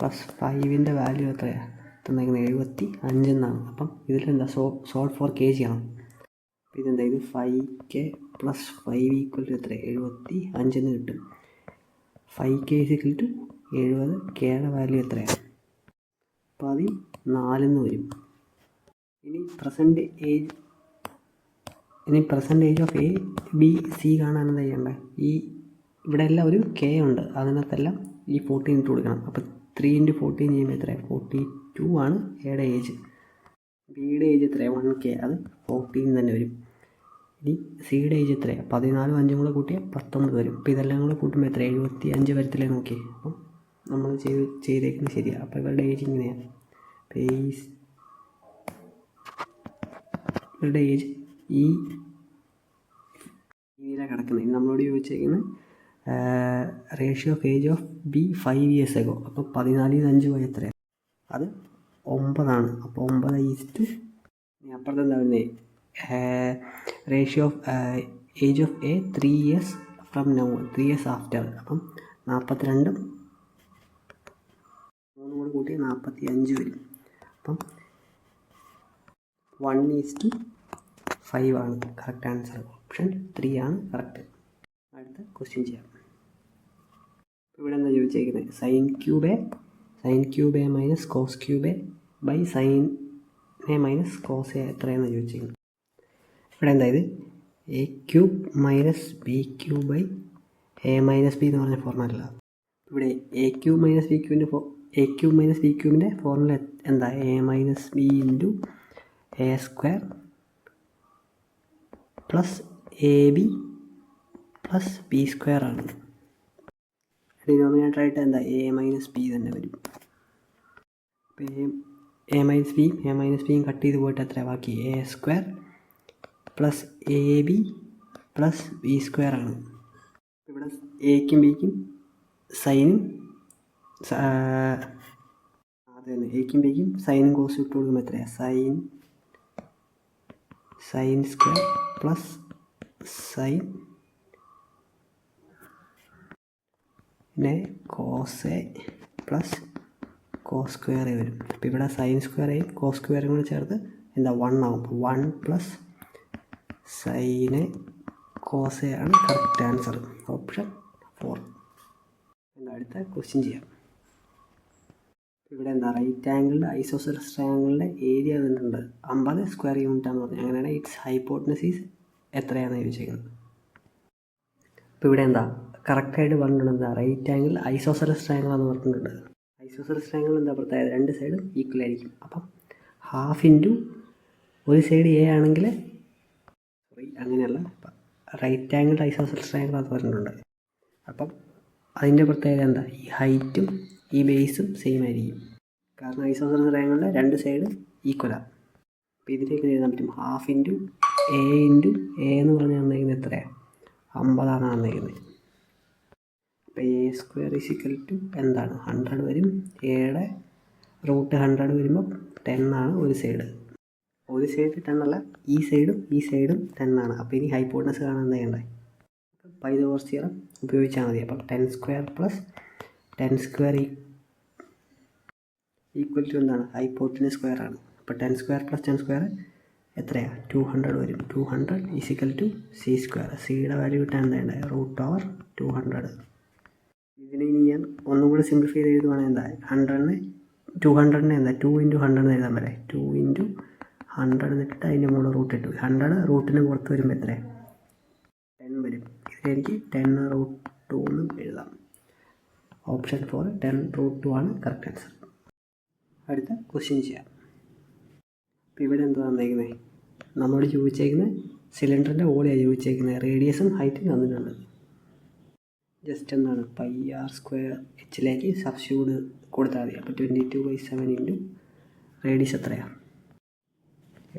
+ 5ൻ്റെ വാല്യൂ എത്രയാണ്? തന്നിരിക്കുന്നത് 75 എന്നാണ്. അപ്പം ഇതിലെന്താ? സോൾവ് ഫോർ കെ ചെയ്യണം. അപ്പോൾ ഇതെന്താ? ഇത് 5K + 5 = എത്ര? 75 എന്ന് കിട്ടും. 5K = 70. കെയുടെ വാല്യൂ എത്രയാണ്? 14 എന്ന് വരും. ഇനി present age of A B C കാണാൻ എന്താ ചെയ്യേണ്ടത്? ഇവിടെ എല്ലാം ഒരു കെ ഉണ്ട്, അതിനകത്തെല്ലാം ഈ 14 ഇട്ട് കൊടുക്കണം. അപ്പോൾ 3 × 14 ചെയ്യുമ്പോൾ എത്രയാണ്? 42 ആണ് എയുടെ ഏജ്. ബിയുടെ ഏജ് എത്രയാണ്? 1K, അത് 14 തന്നെ വരും. ഇനി സിയുടെ ഏജ് എത്രയാണ്? 14 5 കൂടെ കൂട്ടിയാൽ 19 വരും. അപ്പോൾ ഇതെല്ലാം കൂടെ കൂട്ടുമ്പോൾ എത്ര? 75 വരത്തില്ലേ നോക്കി. അപ്പം നമ്മൾ ചെയ്തേക്കുന്നത് ശരിയാണ്. അപ്പോൾ ഇവരുടെ ഏജ് ഇങ്ങനെയാണ്. ഇവരുടെ ഏജ് ഈ രീതിയിലാണ് കിടക്കുന്നത്. ഇനി നമ്മളോട് ചോദിച്ചേക്കുന്നത് ratio of age of B 5 years ago. അപ്പോൾ 14 × 5 പോയ എത്രയാണ്? അത് 9 ആണ്. അപ്പോൾ 9 ഈസ്റ്റ് ഇനി അപ്പുറത്ത് എന്താ പറയുന്നത്? Ratio of age of A 3 years from now, 3 years after. അപ്പം 42 3 കൂടെ കൂട്ടി 45 വരും. അപ്പം 1:5 ആണ് കറക്റ്റ് ആൻസർ. ഓപ്ഷൻ 3 ആണ് കറക്റ്റ്. അടുത്ത ക്വസ്റ്റ്യൻ ചെയ്യാം. ഇവിടെ എന്താ ചോദിച്ചേക്കുന്നത്? Sine cube A minus cos cube A by sine A minus cos A എത്രയെന്ന് ചോദിച്ചേക്കുന്നത്. ഇവിടെ എന്താ? ഇത് A cube minus B cube by A minus B എന്ന് പറഞ്ഞ ഫോർമുല. ഇവിടെ എ ക്യൂബ് മൈനസ് ബി ക്യൂബിൻ്റെ ഫോർമുല എന്താ? A minus B into A square plus A B plus B square ആണ്. ഡിനോമിനേറ്ററായിട്ട് എന്താ? എ മൈനസ് ബി തന്നെ വരും. അപ്പോൾ എ മൈനസ് ബിയും കട്ട് ചെയ്ത് പോയിട്ട് എത്ര ബാക്കി? A square plus A B plus B square ആണ്. ഇവിടെ എക്കും ബിക്കും സൈനും അതന്നെ എക്കും ബിക്കും സൈനും കോസും ഇട്ട് കൊടുക്കുമ്പോൾ എത്രയാണ്? സൈൻ സ്ക്വയർ പ്ലസ് സൈൻ പിന്നെ cos A plus cos square വരും. അപ്പോൾ ഇവിടെ സൈൻ സ്ക്വയറേയും കോസ് സ്ക്വയറും കൂടി ചേർത്ത് എന്താ 1 ആവും. 1 പ്ലസ് സൈന് കോസ് ആണ് കറക്റ്റ് ആൻസർ. ഓപ്ഷൻ 4. എന്താ അടുത്ത ക്വസ്റ്റ്യൻ ചെയ്യാം. ഇവിടെ എന്താ റൈറ്റ് ആംഗിളിൻ്റെ ഐസോസെലസ് ട്രയാംഗിളിൻ്റെ ഏരിയ തന്നിട്ടുണ്ട് 50 സ്ക്വയർ യൂണിറ്റ് ആണെന്ന് പറഞ്ഞു. അങ്ങനെയാണെങ്കിൽ ഇറ്റ്സ് ഹൈപ്പോട്ടനസീസ് എത്രയാണെന്ന് ചോദിച്ചേക്കുന്നത്. അപ്പോൾ ഇവിടെ എന്താ കറക്റ്റായിട്ട് പറഞ്ഞിട്ടുണ്ട് എന്താ റൈറ്റ് ആംഗിൾ ഐസോസെലസ് ട്രയാംഗിൾ എന്ന് പറഞ്ഞിട്ടുണ്ട്. ഐസോസെലസ് ട്രയാംഗിൾ എന്താ പ്രത്യേകത, രണ്ട് സൈഡും ഈക്വൽ ആയിരിക്കും. അപ്പം ഹാഫ് ഇൻറ്റു ഒരു സൈഡ് എ ആണെങ്കിൽ അങ്ങനെയല്ല, റൈറ്റ് ആംഗിൾ ഐസോസെലസ് ട്രയാംഗിൾ എന്ന് പറഞ്ഞിട്ടുണ്ട്. അപ്പം അതിൻ്റെ പ്രത്യേകത എന്താ, ഈ ഹൈറ്റും ഈ ബേസും സെയിം ആയിരിക്കും. കാരണം ഐസോസെലസ് ട്രയാംഗിളിൻ്റെ രണ്ട് സൈഡും ഈക്വലാണ്. അപ്പോൾ ഇതിലേക്ക് എഴുതാൻ പറ്റും ഹാഫ് ഇൻറ്റു എ എന്ന് പറഞ്ഞാൽ തന്നിരിക്കുന്നത് എത്രയാണ്, 50 തന്നിരിക്കുന്നത്. അപ്പോൾ എ സ്ക്വയർ ഈക്വൽ ടു എന്താണ് 100 വരും. എയുടെ റൂട്ട് 100 വരുമ്പോൾ 10 ആണ് ഒരു സൈഡ്. ഒരു സൈഡ് 10 അല്ല, ഈ സൈഡും 10 ആണ്. അപ്പോൾ ഇനി ഹൈപ്പോട്ടനസ് കാണാൻ എന്താ ചെയ്യണ്ടേ, പൈതഗോറസ് തിയറം ഉപയോഗിച്ചാൽ മതി. അപ്പം 10 square plus 10 square equal to എന്താണ്, ഹൈപ്പോട്ടനസ് സ്ക്വയർ ആണ്. അപ്പോൾ 10 സ്ക്വയർ പ്ലസ് 10 സ്ക്വയർ എത്രയാണ്, 200 വരും. 200 ഈക്വൽ ടു സി സ്ക്വയർ. സിയുടെ വാല്യൂ കിട്ടാൻ എന്താ വേണ്ടത്, √200. ഇതിനെ ഇനി ഞാൻ ഒന്നും കൂടി സിംപ്ലിഫൈ ചെയ്ത് എഴുതുവാണെങ്കിൽ എന്താ 200 എന്താ 2 × 100 എഴുതാൻ പറ്റേ. 2 × 100 എന്നിട്ട് അതിൻ്റെ മുകളിൽ റൂട്ട് ഇട്ടു. 100 റൂട്ടിന് പുറത്ത് വരുമ്പോൾ എത്രയാണ്, 10 വരും. ഇതിലെനിക്ക് 10√2 എന്നും എഴുതാം. ഓപ്ഷൻ 4 10√2 ആണ് കറക്റ്റ് ആൻസർ. അടുത്ത ക്വസ്റ്റ്യൻ ചെയ്യാം. അപ്പോൾ ഇവിടെ എന്താ തന്നേക്കുന്നത്, നമ്മളോട് ചോദിച്ചേക്കുന്നത് സിലിണ്ടറിൻ്റെ വോളിയാണ് ചോദിച്ചേക്കുന്നത്. റേഡിയസും ഹൈറ്റും തന്നിട്ടുണ്ട്. ജസ്റ്റ് എന്താണ് πr²h സബ്സ്റ്റിറ്റ്യൂട്ട് കൊടുത്താൽ മതി. അപ്പോൾ 22/7 ഇൻറ്റു റേഡിയസ് എത്രയാണ്,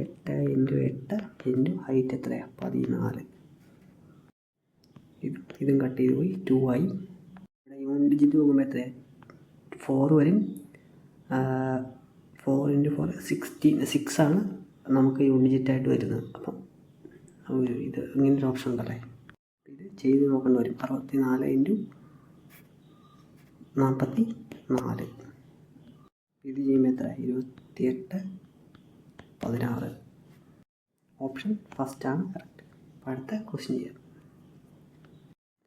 8 × 8 ഇൻറ്റു ഹൈറ്റ് എത്രയാണ്, 14. ഇതും കട്ട് ചെയ്ത് പോയി 2 ആയി. ഇവിടെ യൂണിറ്റ് ഡിജിറ്റ് നോക്കുമ്പോൾ എത്രയാണ്, 4 വരും. 4 × 4 16 6 ആണ് നമുക്ക് യൂണിറ്റ് ഡിജിറ്റായിട്ട് വരുന്നത്. അപ്പം ഇത് ഇങ്ങനൊരു ഓപ്ഷൻ ഉണ്ടല്ലേ, ഇത് ചെയ്ത് നോക്കേണ്ടി വരും. 64 × 44. ഇത് ചെയ്യുമ്പോൾ എത്ര, 28 16. ഓപ്ഷൻ ഫസ്റ്റ് ആണ് കറക്റ്റ്. അപ്പോൾ അടുത്ത ക്വസ്റ്റ്യൻ ചെയ്യാം.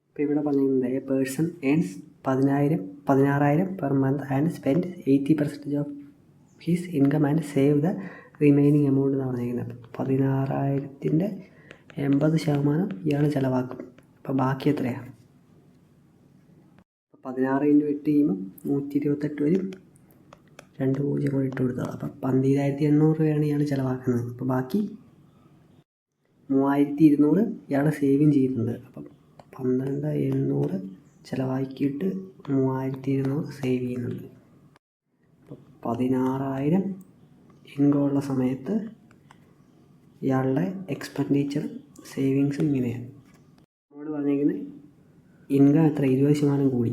ഇപ്പോൾ ഇവിടെ പറഞ്ഞിരിക്കുന്നത് A person earns 16,000 per month and spend 80% of his income and save the remaining amount എന്ന് പറഞ്ഞിരിക്കുന്നത്. 16,000-ൻ്റെ 80% ഇയാൾ ചിലവാക്കും. അപ്പോൾ ബാക്കി എത്രയാണ്, 16 × 8 ചെയ്യുമ്പോൾ 128 വരും. 2 0 കൂടി ഇട്ട് കൊടുത്തത്. അപ്പം 12,800 രൂപയാണ് ഇയാൾ ചിലവാക്കുന്നത്. അപ്പോൾ ബാക്കി 3,200 ഇയാൾ സേവിങ് ചെയ്യുന്നുണ്ട്. അപ്പം 12,800 ചിലവാക്കിയിട്ട് 3,200 സേവ് ചെയ്യുന്നുണ്ട്. അപ്പോൾ 16,000 ഇൻകം ഉള്ള സമയത്ത് ഇയാളുടെ എക്സ്പെൻഡിച്ചർ സേവിങ്സും ഇങ്ങനെയാണ്. നമ്മളോട് പറഞ്ഞിരിക്കുന്നത് ഇൻകം എത്ര, 20% കൂടി.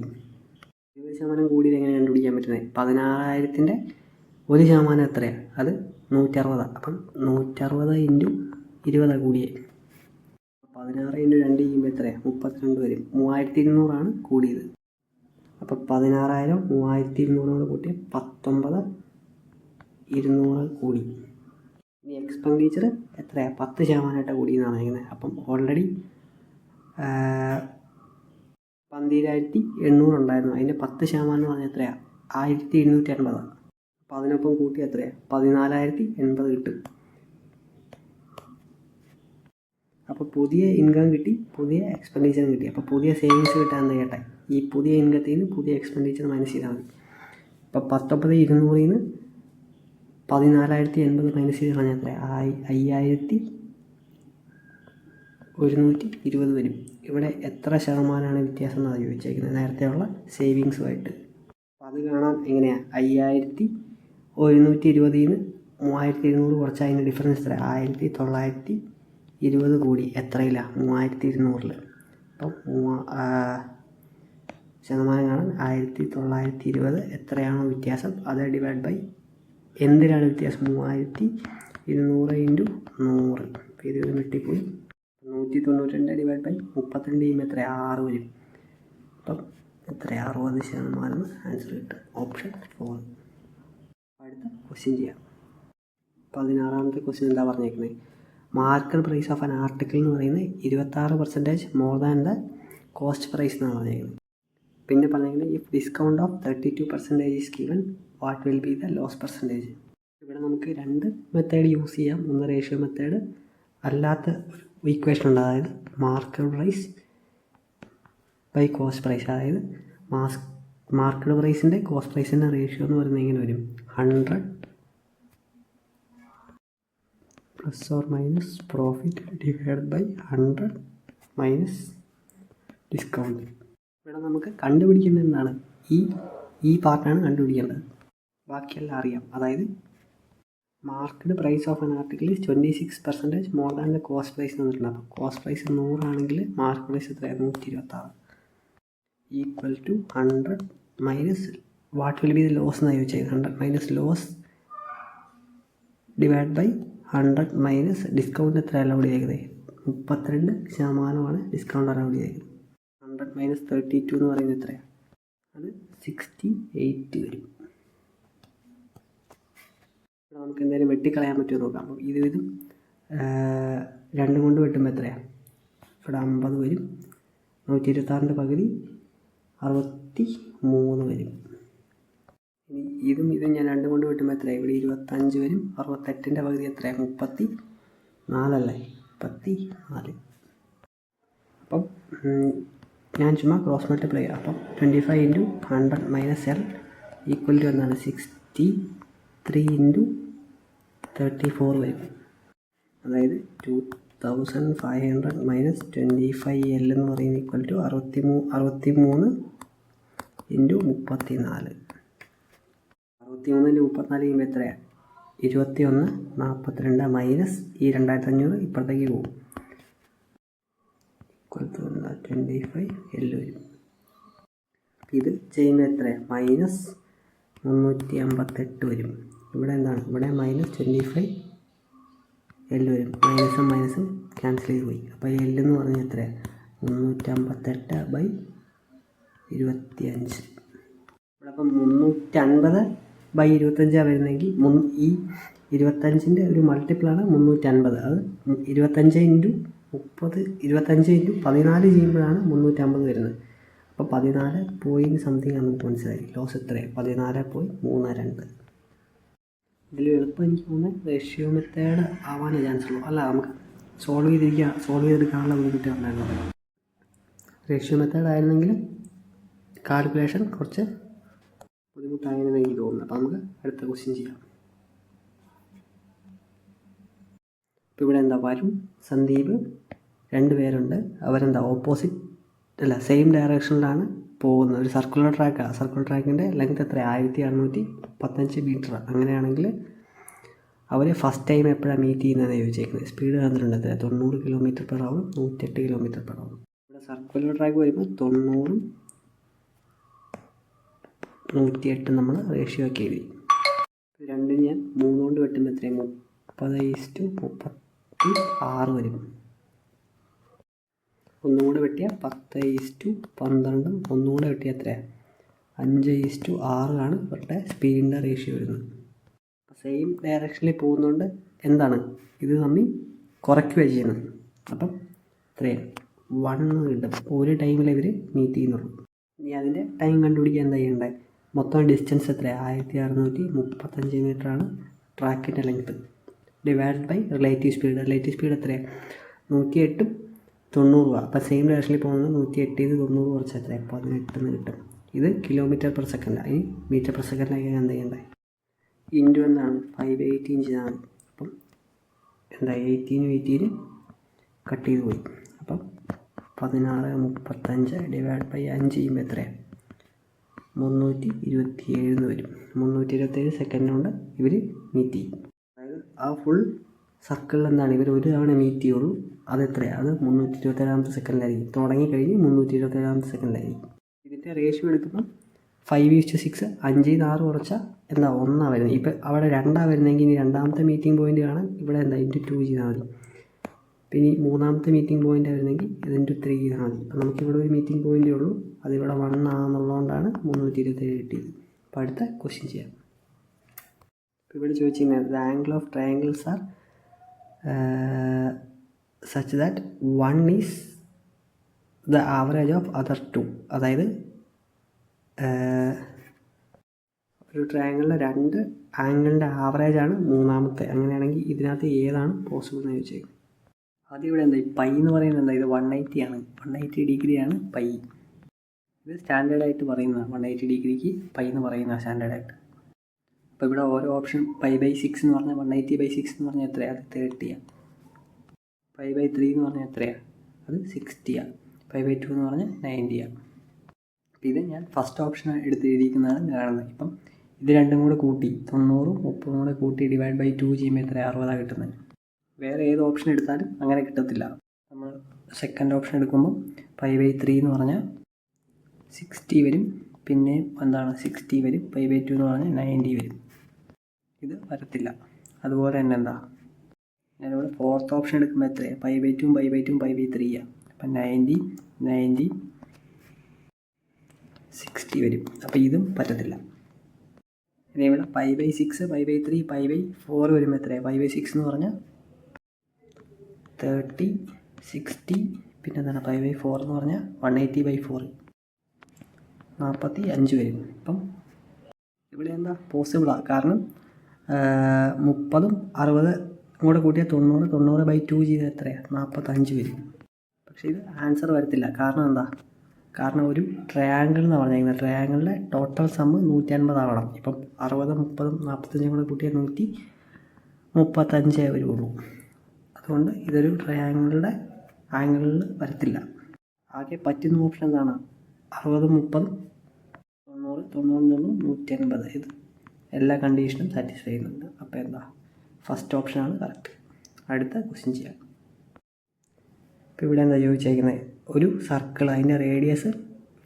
20% കൂടിയത് എങ്ങനെ കണ്ടുപിടിക്കാൻ പറ്റുന്നത്, 16,000-ൻ്റെ 1% എത്രയാണ്, അത് 160. അപ്പം 160 × 20 കൂടിയേ. 16 × 2 ചെയ്യുമ്പോൾ എത്രയാണ്, 32 വരും. 3,200 ആണ് കൂടിയത്. അപ്പോൾ 16,000 3,200 കൂട്ടി 19,200 കൂടി. ഇനി എക്സ്പെൻഡിച്ചർ എത്രയാണ്, 10% കൂടിയെന്നാണ് പറയുന്നത്. അപ്പം ഓൾറെഡി 12,800 ഉണ്ടായിരുന്നു. അതിൻ്റെ 10% എന്ന് പറഞ്ഞാൽ എത്രയാണ്, 1,780. അപ്പോൾ അതിനൊപ്പം കൂട്ടി എത്രയാണ്, 14,080 കിട്ടും. അപ്പോൾ പുതിയ ഇൻകം കിട്ടി, പുതിയ എക്സ്പെൻഡിച്ചറും കിട്ടി. അപ്പോൾ പുതിയ സേവിങ്സ് കിട്ടാൻ എന്താ ചെയ്യട്ടെ, ഈ പുതിയ ഇൻകത്തിൽ നിന്ന് പുതിയ എക്സ്പെൻഡിച്ചർ മൈനസ് ചെയ്താൽ മതി. അപ്പോൾ 19,200 നിന്ന് 14,080 മൈനസ് ചെയ്ത് പറഞ്ഞാൽ എത്ര, 5,120 വരും. ഇവിടെ എത്ര ശതമാനമാണ് വ്യത്യാസം എന്നാണ് ചോദിച്ചേക്കുന്നത്, നേരത്തെയുള്ള സേവിങ്സുമായിട്ട്. അപ്പോൾ അത് കാണാൻ എങ്ങനെയാണ്, 5,120 നിന്ന് 3,200 കുറച്ച് അതിൻ്റെ ഡിഫറൻസ് എത്ര, 1,920 കൂടി. എത്രയില്ല, 3,200. അപ്പം ശതമാനം കാണാൻ 1,920 എത്രയാണോ വ്യത്യാസം അത് ഡിവൈഡ് ബൈ എന്തിനാണ് വ്യത്യാസം, 3,200 × 100. അപ്പോൾ ഇത് വെട്ടിപ്പോയി. 192 ഡിവൈഡ് ബൈ 32 ചെയ്യുമ്പോൾ എത്ര, 6 വരും. അപ്പം എത്ര, 60% ആൻസർ കിട്ടും. ഓപ്ഷൻ 4. ക്വസ്റ്റ്യൻ ചെയ്യാം. 16ാമത്തെ ക്വസ്റ്റ്യൻ എന്താ പറഞ്ഞേക്കുന്നത്? Market price of an article എന്ന് പറയുന്നത് 26% more than the cost price എന്നാണ് പറഞ്ഞേക്കുന്നത്. പിന്നെ പറഞ്ഞേക്കുന്നത് if discount of 32% is given what will be the loss percentage. ഇവിടെ നമുക്ക് 2 മെത്തേഡ് യൂസ് ചെയ്യാം. ഒന്ന് റേഷ്യോ മെത്തേഡ്, അല്ലാത്ത ഇക്വേഷൻ ഉണ്ട്. അതായത് market price by cost price. അതായത് മാർക്കറ്റ് പ്രൈസിൻ്റെ കോസ്റ്റ് പ്രൈസിൻ്റെ റേഷ്യോ എന്ന് പറയുന്നത് ഇങ്ങനെ വരും: 100 plus or minus profit divide by 100 minus discount. ഇവിടെ നമുക്ക് കണ്ടുപിടിക്കേണ്ടത് എന്താണ്? ഈ പാർട്ടാണ് കണ്ടുപിടിക്കേണ്ടത്. ബാക്കിയെല്ലാം അറിയാം. അതായത് market price of an article 26% more than the cost price എന്ന് പറഞ്ഞിട്ടുണ്ട്. അപ്പോൾ കോസ്റ്റ് പ്രൈസ് 100 ആണെങ്കിൽ മാർക്കറ്റ് പ്രൈസ് എത്രയാണ്? 126 equal to 100 minus what will be the loss എന്നാണ് ചോദിച്ചത്. 100 minus loss divide by 100 minus discount എത്ര അലൗഡ് ചെയ്തേക്കുന്നത്? 32% ഡിസ്കൗണ്ട് അലൗഡ് ചെയ്തേക്കുന്നത്. 100 മൈനസ് 32 എന്ന് പറയുന്നത് എത്രയാണ്? അത് 68 വരും. ഇവിടെ നമുക്ക് എന്തായാലും വെട്ടിക്കളയാൻ പറ്റുമോ നോക്കാം. അപ്പം ഇതും 2 കൊണ്ട് വെട്ടുമ്പോൾ എത്രയാണ്? ഇവിടെ 50 വരും. 126ൻ്റെ പകുതി 63 വരും. ഇനി ഇതും ഞാൻ 2 കൊണ്ട് വെട്ടുമ്പോൾ എത്രയാണ്? ഇവിടെ 25 വരും. 68ൻ്റെ പകുതി എത്രയാണ്? 34 അല്ലേ? 34. അപ്പം ഞാൻ ചുമ്മാ ക്രോസ് മൾട്ടിപ്ലൈ ചെയ്യാം. അപ്പം 25 × 100 മൈനസ് L ഈക്വൽ ടു എന്താണ്? 63 × 34 വരും. അതായത് 2500 മൈനസ് 25L എന്ന് പറയുന്നത് ഈക്വൽ ടു 63 × 34. 63 × 34 ചെയ്യുമ്പോൾ എത്രയാണ്? 21 42 മൈനസ് ഈ 2500 ഇപ്പുറത്തേക്ക് പോകും. ഈക്വൽ ടു 25L വരും. ഇത് ചെയ്യുമ്പോൾ എത്രയാണ്? മൈനസ് 358 വരും. ഇവിടെ എന്താണ്? ഇവിടെ മൈനസ് 25L വരും. മൈനസും മൈനസും ക്യാൻസൽ ചെയ്ത് പോയി. അപ്പോൾ L എന്ന് പറഞ്ഞാൽ എത്രയാണ്? 358/25. ഇവിടെ അപ്പം 350/25 വരുന്നെങ്കിൽ ഈ 25ൻ്റെ ഒരു മൾട്ടിപ്പിളാണ് 350. അത് 25 × 30 25 × 14 ചെയ്യുമ്പോഴാണ് 350 വരുന്നത്. അപ്പോൾ 14 പോയിൻറ്റ് സംതിങ് നമുക്ക് മനസ്സിലായി. ലോസ് എത്രയാണ്? 14.32. ഇതിൽ എളുപ്പം എനിക്ക് തോന്നുന്നത് റേഷ്യോ മെത്തേഡ് ആവാനേ ചാൻസ് ഉള്ളൂ. അല്ല, നമുക്ക് സോൾവ് ചെയ്തെടുക്കാനുള്ള ബുദ്ധിമുട്ട് ഉണ്ടായിരുന്നു. റേഷ്യോ മെത്തേഡ് ആയിരുന്നെങ്കിലും കാൽക്കുലേഷൻ കുറച്ച് ബുദ്ധിമുട്ടായെന്ന് എനിക്ക് തോന്നുന്നു. അപ്പോൾ നമുക്ക് അടുത്ത ക്വസ്റ്റ്യൻ ചെയ്യാം. ഇപ്പോൾ ഇവിടെ എന്താ? വരുൺ, സന്ദീപ് 2 പേരുണ്ട്. അവരെന്താ സെയിം ഡയറക്ഷനിലാണ് പോകുന്നത്. ഒരു സർക്കുലർ ട്രാക്കാണ്. സർക്കുലർ ട്രാക്കിൻ്റെ ലെങ്ത് എത്ര? 1615 മീറ്റർ. അങ്ങനെയാണെങ്കിൽ അവർ ഫസ്റ്റ് ടൈം എപ്പോഴാണ് മീറ്റ് ചെയ്യുന്നതെന്ന് ചോദിച്ചേക്കുന്നത്. സ്പീഡ് തന്നിട്ടുണ്ട് എത്ര? 90 km/h 108 km/h. ഇവിടെ സർക്കുലർ ട്രാക്ക് വരുമ്പോൾ 90 108 നമ്മൾ റേഷ്യോ ഒക്കെ എഴുതി. രണ്ടും ഞാൻ 3 കൊണ്ട് വെട്ടുമ്പോൾ എത്രയും 30:36 വരും. ഒന്നും കൂടെ വെട്ടിയാൽ 10:12. ഒന്നും കൂടെ വെട്ടിയാൽ എത്രയാണ്? 5:6 ഇവരുടെ സ്പീഡിൻ്റെ റേഷ്യോ വരുന്നത്. സെയിം ഡയറക്ഷനിൽ പോകുന്നതുകൊണ്ട് എന്താണ്? ഇത് തമ്മിൽ കുറയ്ക്കുകയാണ് ചെയ്യുന്നത്. അപ്പം എത്രയാണ്? 1 കിട്ടും. ഒരു ടൈമിൽ ഇവർ മീറ്റ് ചെയ്യുന്നുള്ളൂ. ഇനി അതിൻ്റെ ടൈം കണ്ടുപിടിക്കാൻ എന്താ ചെയ്യേണ്ടത്? മൊത്തം ഡിസ്റ്റൻസ് എത്രയാണ്? 1635 മീറ്ററാണ് ട്രാക്കിൻ്റെ length. Divide by relative speed. Relative speed എത്രയാണ്? 108 90. അപ്പോൾ സെയിം ഡയറക്ഷനിൽ പോകുന്നത് 108 90 കുറച്ച് എത്രയാണ്? 18 കിട്ടും. ഇത് km/s. ഈ m/s എന്താ ചെയ്യേണ്ടത്? ഇൻറ്റു എന്താണ്? 5/18 ചെയ്താൽ മതി. അപ്പം എന്താ? 18 കട്ട് ചെയ്ത് പോയി. അപ്പം 16:35 ഡിവൈഡ് ബൈ 5 ചെയ്യുമ്പോൾ എത്രയാണ്? 327 വരും. 327 സെക്കൻഡ് കൊണ്ട് ഇവർ മീറ്റ് ചെയ്യും. അതായത് ആ ഫുൾ സർക്കിളിൽ എന്താണ്? ഇവർ ഒരു തവണ മീറ്റ് ചെയ്യുള്ളൂ. അതെത്രയാണ്? അത് 327ാമത്തെ സെക്കൻഡിലായിരിക്കും. തുടങ്ങിക്കഴിഞ്ഞ് 327ാമത്തെ സെക്കൻഡിലായിരിക്കും. ഇതിൻ്റെ റേഷ്യോ എടുക്കുമ്പോൾ 5:6. 5/6 കുറച്ചാൽ എന്താ? 1 വരുന്നത്. ഇപ്പം അവിടെ 2 വരുന്നെങ്കിൽ ഇനി രണ്ടാമത്തെ മീറ്റിംഗ് പോയിൻ്റ് കാണാൻ ഇവിടെ എന്താ? ×2 ചെയ്താൽ മതി. പിന്നെ ഈ മൂന്നാമത്തെ മീറ്റിംഗ് പോയിൻ്റ് വരുന്നെങ്കിൽ ഇത് ×3 ചെയ്താൽ മതി. അപ്പം നമുക്കിവിടെ ഒരു മീറ്റിംഗ് പോയിൻ്റേ ഉള്ളൂ. അതിവിടെ 1 ആണെന്നുള്ളതുകൊണ്ടാണ് 327 കിട്ടിയത്. അപ്പോൾ അടുത്ത ക്വസ്റ്റ്യൻ ചെയ്യാം. ഇവിടെ ചോദിച്ചിരിക്കുന്നത് the angle of triangles are such that one is the average of other two. അതായത് ഒരു ട്രയാങ്കിളിലെ രണ്ട് ആംഗിളിൻ്റെ ആവറേജാണ് മൂന്നാമത്തെ. അങ്ങനെയാണെങ്കിൽ ഇതിനകത്ത് ഏതാണ് പോസിബിൾ എന്ന് ചോദിച്ചത്. ആദ്യം ഇവിടെ എന്താ, ഈ പൈ എന്ന് പറയുന്നത് എന്താ, ഇത് 180 ആണ്. 180 ഡിഗ്രിയാണ് പൈ. ഇത് സ്റ്റാൻഡേർഡായിട്ട് പറയുന്നതാണ്. 180 ഡിഗ്രിക്ക് പൈ എന്ന് പറയുന്ന സ്റ്റാൻഡേർഡായിട്ട്. അപ്പോൾ ഇവിടെ ഓരോ ഓപ്ഷൻ π/6 എന്ന് പറഞ്ഞാൽ 180/6 എന്ന് പറഞ്ഞാൽ എത്രയാണ്? അത് 30ആണ്. π/3 എന്ന് പറഞ്ഞാൽ എത്രയാണ്? അത് 60ആണ്. π/2 എന്ന് പറഞ്ഞാൽ 90ആണ്. അപ്പോൾ ഇത് ഞാൻ ഫസ്റ്റ് ഓപ്ഷൻ എടുത്ത് എഴുതിയിരിക്കുന്നതാണ് കാണുന്നത്. ഇപ്പം ഇത് രണ്ടും കൂടെ കൂട്ടി 90 30 കൂടെ കൂട്ടി /2 ചെയ്യുമ്പോൾ എത്ര 60 കിട്ടുന്നത്. വേറെ ഏത് ഓപ്ഷൻ എടുത്താലും അങ്ങനെ കിട്ടത്തില്ല. നമ്മൾ സെക്കൻഡ് ഓപ്ഷൻ എടുക്കുമ്പോൾ π/3 എന്ന് പറഞ്ഞാൽ 60 വരും. പിന്നെ എന്താണ് 60 വരും. π/2 എന്ന് പറഞ്ഞാൽ 90 വരും. ഇത് വരത്തില്ല. അതുപോലെ തന്നെ എന്താ, ഞാനിവിടെ ഫോർത്ത് ഓപ്ഷൻ എടുക്കുമ്പോൾ എത്രയാണ്? π/2 π/2 π/3ആണ്. അപ്പം 90 90 60 വരും. അപ്പോൾ ഇതും പറ്റത്തില്ല. ഇനി ഇവിടെ π/6 π/3 π/4 വരുമ്പോൾ എത്രയാണ്? π/6 എന്ന് പറഞ്ഞാൽ 30 60 പിന്നെ എന്താണ് π/4 എന്ന് പറഞ്ഞാൽ 180/4 45 വരും. അപ്പം ഇവിടെ എന്താ പോസിബിളാണ്. കാരണം 30 60 കൂടെ കൂട്ടിയാൽ 90 90/2 ചെയ്താൽ എത്രയാണ്? 45 വരും. പക്ഷേ ഇത് ആൻസർ വരത്തില്ല. കാരണം എന്താ? കാരണം ഒരു ട്രയാങ്കിൾ എന്ന് പറഞ്ഞിരിക്കുന്നത് ട്രയാങ്കിളിൻ്റെ ടോട്ടൽ സമ്മ് 150 ആവണം. ഇപ്പം 60 30 45 കൂടെ കൂട്ടിയാൽ 135 വരുള്ളൂ. അതുകൊണ്ട് ഇതൊരു ട്രയാങ്കിളുടെ ആംഗിളിൽ വരത്തില്ല. ആകെ പറ്റുന്ന ഓപ്ഷൻ എന്താണ്? 60 30 90 90 180. ഇത് എല്ലാ കണ്ടീഷനും സാറ്റിസ്ഫൈ ചെയ്യുന്നുണ്ട്. അപ്പോൾ എന്താ, ഫസ്റ്റ് ഓപ്ഷനാണ് കറക്റ്റ്. അടുത്ത ക്വസ്റ്റ്യൻ ചെയ്യാം. ഇപ്പോൾ ഇവിടെ എന്താ ചോദിച്ചേക്കുന്നത്, ഒരു സർക്കിൾ അതിൻ്റെ റേഡിയസ്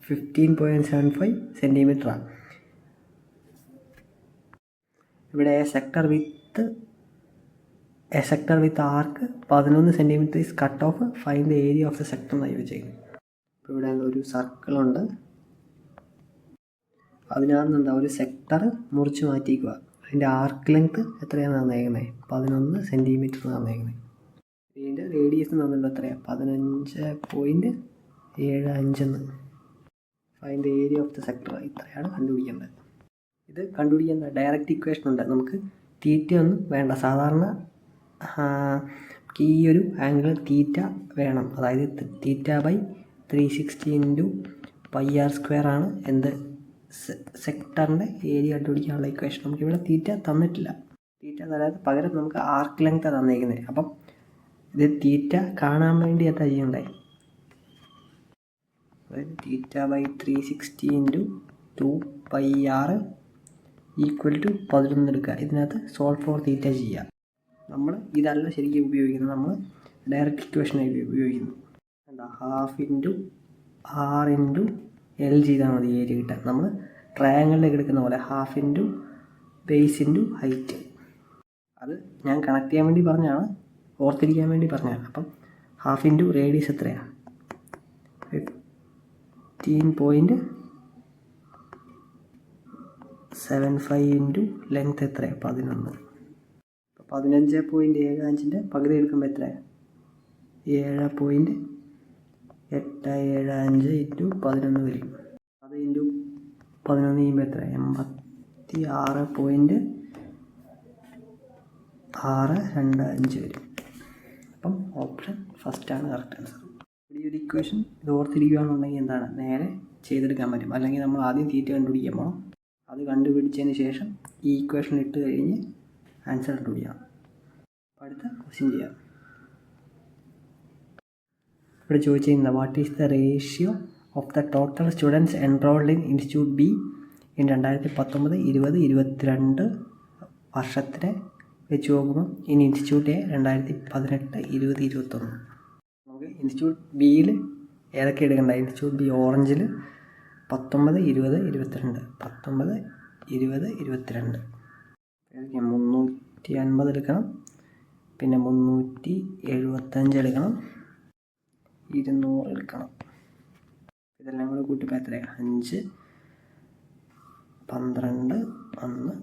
15.75 സെൻറ്റിമീറ്ററാണ്. ഇവിടെ A sector with arc 11 centimetre is cut off, find the area of the sector എന്നാണ് ചോദിച്ചേക്കുന്നത്. ഇപ്പോൾ ഇവിടെ ഒരു സർക്കിളുണ്ട്. അതിനകത്ത് എന്താ ഒരു സെക്ടർ മുറിച്ച് മാറ്റിക്കുക. അതിൻ്റെ ആർക്ക് ലെങ്ത്ത് എത്രയാണ് തന്നേക്കുന്നത്? 11 സെൻറ്റിമീറ്റർ തന്നേക്കുന്നത്. ഇതിൻ്റെ റേഡിയസ് തന്നിട്ടുണ്ട് എത്രയാണ്? 15.75. Find the area of the sector. ഇത്രയാണ് കണ്ടുപിടിക്കേണ്ടത്. ഇത് കണ്ടുപിടിക്കേണ്ട ഡയറക്റ്റ് ഇക്വേഷൻ ഉണ്ട്. നമുക്ക് തീറ്റ ഒന്നും വേണ്ട. സാധാരണ ഈ ഒരു ആംഗിൾ തീറ്റ വേണം. അതായത് θ/360 × πr² ആണ് എന്ത് സെക്ടറിൻ്റെ ഏരിയ കണ്ടുപിടിക്കാനുള്ള ഇക്വേഷൻ. നമുക്കിവിടെ തീറ്റ തന്നിട്ടില്ല. തീറ്റ തരാതെ പകരം നമുക്ക് ആർക്ക് ലെങ്ത്താണ് തന്നിരിക്കുന്നത്. അപ്പം ഇത് തീറ്റ കാണാൻ വേണ്ടി എന്താ ചെയ്യണ്ടേ? അതായത് θ/360 × 2πr = 11 എടുക്കുക. ഇതിനകത്ത് സോൾവ് ഫോർ തീറ്റ ചെയ്യുക. നമ്മൾ ഇതല്ല ശരിക്കും ഉപയോഗിക്കുന്നത്. നമ്മൾ ഡയറക്റ്റ് ഇക്വേഷനായി ഉപയോഗിക്കുന്നു. എന്താ, ½ × r × L ചെയ്താൽ മതി ഏരിയ കിട്ടാൻ. നമ്മൾ ട്രയാങ്കിളിലേക്ക് എടുക്കുന്ന പോലെ ½ × ബേസ് × ഹൈറ്റ്. അത് ഞാൻ കണക്ട് ചെയ്യാൻ വേണ്ടി പറഞ്ഞാണ്, ഓർത്തിരിക്കാൻ വേണ്ടി പറഞ്ഞാണ്. അപ്പം ½ × റേഡിയസ് എത്രയാണ്? 15.75 × ലെങ്ത് എത്രയാണ്? 11. 15.75 പകുതി എടുക്കുമ്പോൾ എത്രയാണ്? 7.875 × 11 വരും. അത് × 11 ചെയ്യുമ്പോൾ എത്ര? 86.625 വരും. അപ്പം ഓപ്ഷൻ ഫസ്റ്റാണ് കറക്റ്റ് ആൻസർ. ഈ ഒരു ഇക്വേഷൻ ഇത് ഓർത്തിരിക്കുകയാണെന്നുണ്ടെങ്കിൽ എന്താണ്, നേരെ ചെയ്തെടുക്കാൻ പറ്റും. അല്ലെങ്കിൽ നമ്മൾ ആദ്യം തീറ്റ കണ്ടുപിടിക്കുമ്പോൾ അത് കണ്ടുപിടിച്ചതിന് ശേഷം ഈ ഇക്വേഷൻ ഇട്ട് കഴിഞ്ഞ് ആൻസർ കണ്ടുപിടിക്കണം. അടുത്ത ക്വസ്റ്റ്യൻ ചെയ്യാം. ഇവിടെ ചോദിച്ചിരുന്നത് what is the ratio of the total students enrolled in institute B in 2019 20 22 വർഷത്തിനെ വെച്ച് നോക്കുമ്പോൾ ഇൻ ഇൻസ്റ്റിറ്റ്യൂട്ട് എ 2018 20 21. നമുക്ക് ഇൻസ്റ്റിറ്റ്യൂട്ട് ബിയിൽ ഏതൊക്കെ എടുക്കണ്ട? ഇൻസ്റ്റിറ്റ്യൂട്ട് ബി ഓറഞ്ചിൽ 19 20 22 19 20 22 350 എടുക്കണം. പിന്നെ 375 എടുക്കണം. 200 എടുക്കണം. ഇതെല്ലാം കൂടെ കൂട്ടിപ്പോൾ എത്രയാണ്? 5 12 1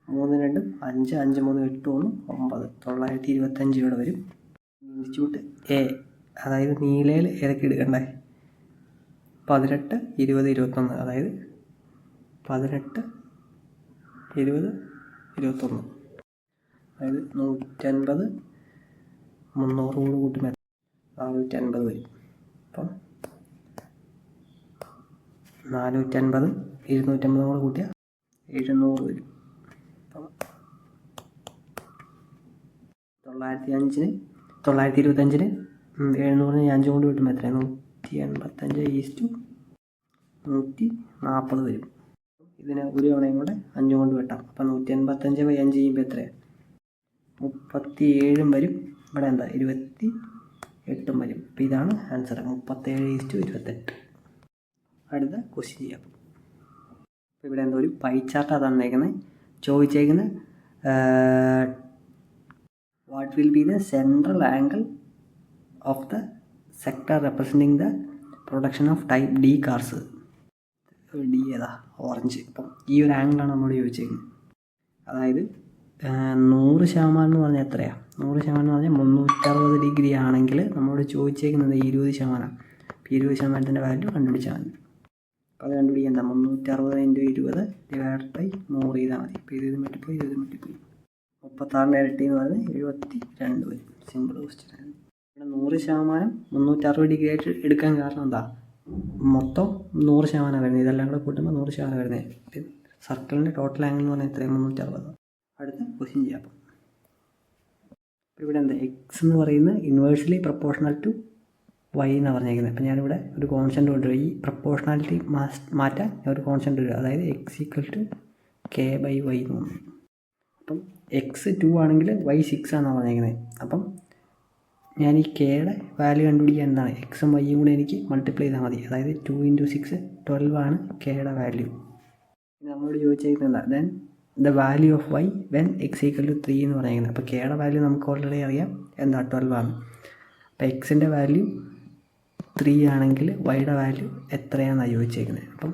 3 2 5, 5 3 8 1 9, 925 ഇവിടെ വരും. ഇൻസ്റ്റിറ്റ്യൂട്ട് എ, അതായത് നീലയിൽ ഏതൊക്കെ എടുക്കണ്ടേ? 18, 20, 21, അതായത് 18, 20, 21, അതായത് 150, 300 കൂടി കൂട്ടുമ്പോൾ 450 വരും. അപ്പം 450, 250 കൂടെ കൂട്ടിയാൽ 700 വരും. അപ്പം 905-ന് 925-ന് 700-ന് 5 കൊണ്ട് കിട്ടുമ്പോൾ എത്രയാണ്? 185:140 വരും. ഇതിന് ഒരു തവണയും കൂടെ 5 കൊണ്ട് വെട്ടാം. അപ്പം 185/5 ചെയ്യുമ്പോൾ എത്രയാണ്? 37 വരും. ഇവിടെ എന്താ 28 വരും. അപ്പോൾ ഇതാണ് ആൻസർ, 37:28. അടുത്ത ക്വസ്റ്റ്യൻ ചെയ്യാം. അപ്പോൾ ഇവിടെ എന്താ ഒരു പൈ ചാർട്ടാണ് തന്നേക്കുന്നത്. ചോദിച്ചേക്കുന്നത് what will be the central angle of the sector representing the production of type D cars. D ഏതാ? ഓറഞ്ച്. അപ്പം ഈ ഒരു ആംഗിളാണ് നമ്മൾ ചോദിച്ചേക്കുന്നത്. അതായത് 100% എന്ന് പറഞ്ഞാൽ എത്രയാണ്? 100% എന്ന് പറഞ്ഞാൽ 360 ഡിഗ്രി ആണെങ്കിൽ നമ്മളോട് ചോദിച്ചേക്കുന്നത് 20%. അപ്പോൾ 20%-ൻ്റെ വാല്യൂ കണ്ടുപിടിച്ചാൽ മതി. അപ്പോൾ അത് കണ്ടുപിടിക്കാൻ എന്താ? 360 × 20 /100 ചെയ്താൽ മതി. ഇപ്പോൾ 20 മൾട്ടിപ്ലൈ 36 ഇരട്ടി എന്ന് പറഞ്ഞാൽ 72 വരും. സിമ്പിൾ ക്വസ്റ്റ്യൻ ആണ്. ഇവിടെ 100% 360 ഡിഗ്രി ആയിട്ട് എടുക്കാൻ കാരണം എന്താ? മൊത്തം 100% വരുന്നത്. ഇതെല്ലാം കൂടെ കൂട്ടുമ്പോൾ 100% വരുന്നത്. സർക്കിളിൻ്റെ ടോട്ടൽ ആംഗിൾ എന്ന് പറഞ്ഞാൽ എത്രയും 360. അടുത്ത ക്വസ്റ്റ്യൻ ചെയ്യാം. അപ്പോൾ ഇവിടെ എന്താ? എക്സ് എന്ന് പറയുന്നത് ഇൻവേഴ്സ്ലി പ്രപ്പോർഷണൽ ടു വൈ എന്നാണ് പറഞ്ഞേക്കുന്നത്. അപ്പോൾ ഞാനിവിടെ ഒരു കോൺസ്റ്റൻറ്റ് കൊണ്ടുവരും. ഈ പ്രപ്പോർഷണാലിറ്റി മാറ്റാൻ ഒരു കോൺസ്റ്റൻറ്റ് വരും. അതായത് x k/y എന്ന് പറഞ്ഞു. അപ്പം എക്സ് 2 ആണെങ്കിൽ y 6 ആണെന്നാണ് പറഞ്ഞേക്കുന്നത്. അപ്പം ഞാൻ ഈ കെയുടെ വാല്യൂ കണ്ടുപിടിക്കാൻ എന്താണ്? എക്സും വൈയും കൂടെ എനിക്ക് മൾട്ടിപ്ലൈ ചെയ്താൽ മതി. അതായത് 2 × 6 12 ആണ് കെയുടെ വാല്യൂ. നമ്മളോട് ചോദിച്ചേക്കുന്നത് എന്താ? Then the value of y when x = 3 എന്ന് പറയുന്നത്. അപ്പോൾ കെയുടെ വാല്യൂ നമുക്ക് ഓൾറെഡി അറിയാം എന്താ? 12 ആണ്. അപ്പോൾ എക്സിൻ്റെ വാല്യൂ 3 ആണെങ്കിൽ വൈയുടെ വാല്യൂ എത്രയാണെന്നാണ് ചോദിച്ചേക്കുന്നത്. അപ്പം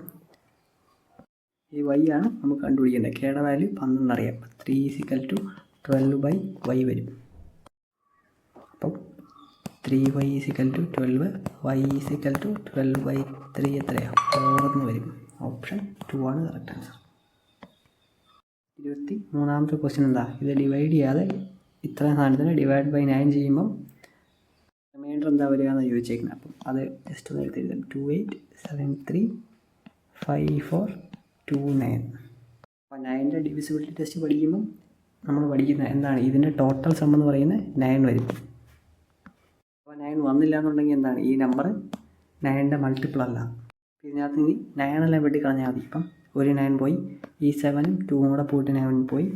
ഈ വൈ ആണ് നമുക്ക് കണ്ടുപിടിക്കേണ്ടത്. കെയുടെ വാല്യൂ 12 അറിയാം. 3 = 12/y വരും. അപ്പം 3y = 12, y = 12/3 എത്രയാണ്? 4 എന്ന് വരും. ഓപ്ഷൻ 2 ആണ് കറക്റ്റ് ആൻസർ. 23-ാമത്തെ ക്വസ്റ്റ്യൻ എന്താ? ഇത് ഡിവൈഡ് ചെയ്യാതെ ഇത്രയും സാധനത്തിന് ഡിവൈഡ് ബൈ 9 ചെയ്യുമ്പം റിമൈൻഡർ എന്താ വരിക എന്ന് ചോദിച്ചേക്കുന്നത്. അപ്പം അത് ജസ്റ്റ് ഒന്ന് എടുത്ത് എഴുതാം. 28735429. അപ്പോൾ 9ൻ്റെ ഡിവിസിബിലിറ്റി ടെസ്റ്റ് പഠിക്കുമ്പം നമ്മൾ പഠിക്കുന്നത് എന്താണ്? ഇതിൻ്റെ ടോട്ടൽ സം എന്ന് പറയുന്നത് 9 വരും. അപ്പോൾ 9 വന്നില്ല എന്നുണ്ടെങ്കിൽ എന്താണ്? ഈ നമ്പർ 9ൻ്റെ മൾട്ടിപ്പിൾ അല്ല. ഇതിനകത്ത് ഇനി 9 എല്ലാം വെട്ടി കളഞ്ഞാൽ മതി. ഇപ്പം ഒരു 9 പോയി. ഈ 7ഉം 2ഉം കൂടെ പോയിട്ട് 9 പോയി.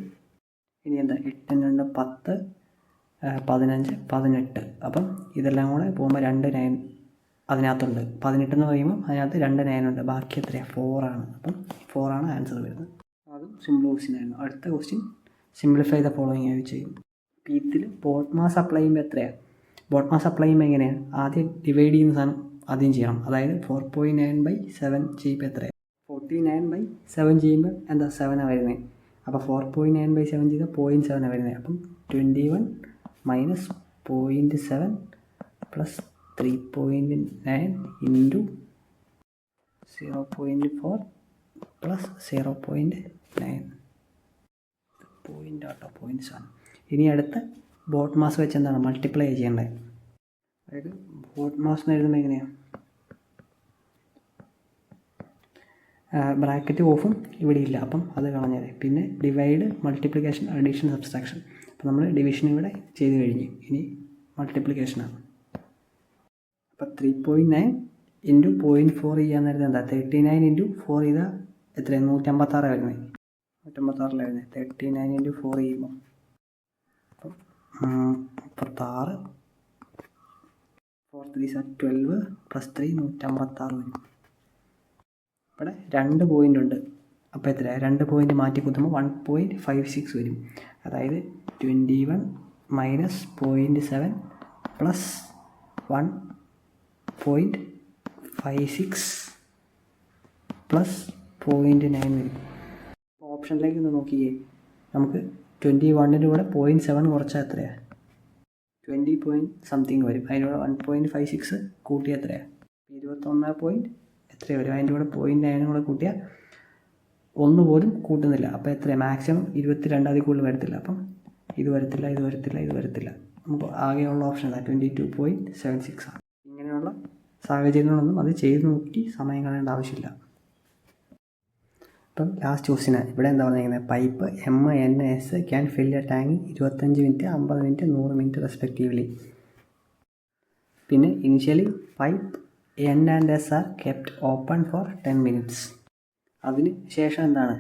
ഇനി എന്താ? 8 2 10, 15, 18. അപ്പം ഇതെല്ലാം കൂടെ പോകുമ്പോൾ 2 9 അതിനകത്തുണ്ട്. 18 എന്ന് പറയുമ്പോൾ അതിനകത്ത് 2 9 ഉണ്ട്. ബാക്കി എത്രയാണ്? 4 ആണ്. അപ്പം 4 ആണ് ആൻസർ വരുന്നത്. അതും സിമ്പിൾ ക്വസ്റ്റ്യൻ ആയിരുന്നു. അടുത്ത ക്വസ്റ്റ്യൻ സിംപ്ലിഫൈ ദ ഫോളോയിങ് ആയി ചെയ്യും. ഇതിൽ ബോട്ട് മാസ് അപ്ലൈ ചെയ്യുമ്പോൾ എത്രയാണ്? ബോട്ട് മാസ് അപ്ലൈ ചെയ്യുമ്പോൾ എങ്ങനെയാണ്? ആദ്യം ഡിവൈഡ് ചെയ്യുന്ന സാധനം ആദ്യം ചെയ്യണം. അതായത് 4.9/7 ചെയ്യുമ്പോൾ എത്രയാണ്? 49/7 ചെയ്യുമ്പോൾ എന്താ? 7 വരുന്നത്. അപ്പോൾ 4.9/7 ചെയ്താൽ 0.7 വരുന്നത്. അപ്പം 21 - 0.7 + 3.9 × 0.4 + 0.9 0.7. ഇനി അടുത്ത ബോട്ട് മാസ് വെച്ച് എന്താണ്? മൾട്ടിപ്ലൈ ചെയ്യേണ്ടത്. അതായത് ബോട്ട് മാസ് എന്ന് എഴുതുമ്പോൾ എങ്ങനെയാണ്? ബ്രാക്കറ്റ് ഓഫും ഇവിടെ ഇല്ല. അപ്പം അത് കളഞ്ഞത്. പിന്നെ ഡിവൈഡ്, മൾട്ടിപ്ലിക്കേഷൻ, അഡീഷൻ, സബ്സ്ട്രാക്ഷൻ. അപ്പോൾ നമ്മൾ ഡിവിഷൻ ഇവിടെ ചെയ്ത് കഴിഞ്ഞു. ഇനി മൾട്ടിപ്ലിക്കേഷനാണ്. അപ്പോൾ 3.9 × 0.4 ചെയ്യാൻ നേരത്തെ എന്താ? 39 × 4 ചെയ്താൽ എത്രയാണ്? 156 വരുന്നത്. 156 വരുന്നത്. 39 × 4 ചെയ്യുമ്പോൾ അപ്പം 36, 4 3 12 + 3 156 വരും. ഇവിടെ 2 പോയിൻ്റ് ഉണ്ട്. അപ്പോൾ എത്രയാണ്? 2 പോയിൻ്റ് മാറ്റി കുത്തുമ്പോൾ 1.56 വരും. അതായത് 21 - 0.7 + 1.56 + 0.9 വരും. ഓപ്ഷനിലേക്ക് ഒന്ന് നോക്കിയേ. നമുക്ക് 21 കൂടെ 0.7 കുറച്ചാൽ എത്രയാണ്? 20 പോയിൻറ്റ് സംതിങ് വരും. അതിനോട് 1.56 കൂട്ടിയാൽ എത്രയാണ്? 21 പോയിൻറ്റ് എത്രയാണ് വരും? അതിൻ്റെ കൂടെ 0.9 കൂടെ കൂട്ടിയാൽ ഒന്നുപോലും കൂട്ടുന്നില്ല. അപ്പോൾ എത്രയാണ്? മാക്സിമം 22 അതിൽ കൂടുതൽ വരത്തില്ല. അപ്പം ഇത് വരത്തില്ല, ഇത് വരത്തില്ല, ഇത് വരത്തില്ല. നമുക്ക് ആകെയുള്ള ഓപ്ഷൻ അതാണ് 22.76 ആണ്. ഇങ്ങനെയുള്ള സാഹചര്യങ്ങളൊന്നും അത് ചെയ്ത് നോക്കി സമയം കളയേണ്ട ആവശ്യമില്ല. ഇപ്പം ലാസ്റ്റ് ക്വസ്റ്റിനാണ്. ഇവിടെ എന്താ പറഞ്ഞിരിക്കുന്നത്? Pipe MNS can fill a tank 25 minute, 50 minute, 100 minute respectively. പിന്നെ initially pipe N and S are kept open for 10 minutes. അതിന് ശേഷം എന്താണ്?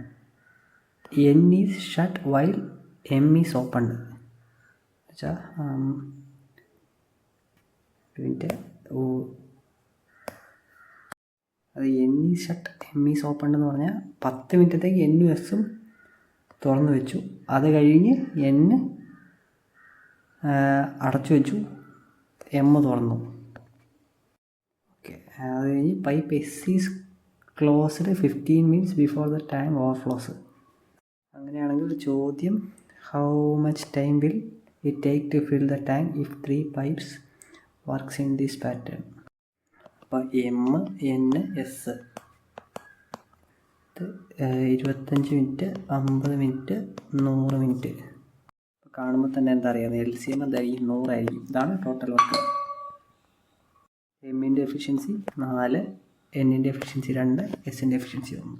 N is shut while M is open. വെച്ചാൽ അത് N is shut M is open എന്ന് പറഞ്ഞാൽ 10 മിനിറ്റത്തേക്ക് N എസും തുറന്നു വെച്ചു. അത് കഴിഞ്ഞ് N അടച്ചു വെച്ചു, M തുറന്നു. ഓക്കെ, അത് കഴിഞ്ഞ് pipe S is closed 15 minutes before the tank overflows. അങ്ങനെയാണെങ്കിൽ ചോദ്യം, how much time will it take to fill the tank if 3 pipes works in this pattern? അപ്പോൾ MNS 25 മിനിറ്റ്, 50 മിനിറ്റ്, 100 മിനിറ്റ്. അപ്പോൾ കാണുമ്പോൾ തന്നെ എന്താ അറിയാം, LCM എന്തായിരിക്കും? 100 ആയിരിക്കും. ഇതാണ് ടോട്ടൽ വർക്ക്. M-ൻ്റെ എഫിഷ്യൻസി 4, N-ൻ്റെ എഫിഷ്യൻസി 2, S-ൻ്റെ എഫിഷ്യൻസി 1.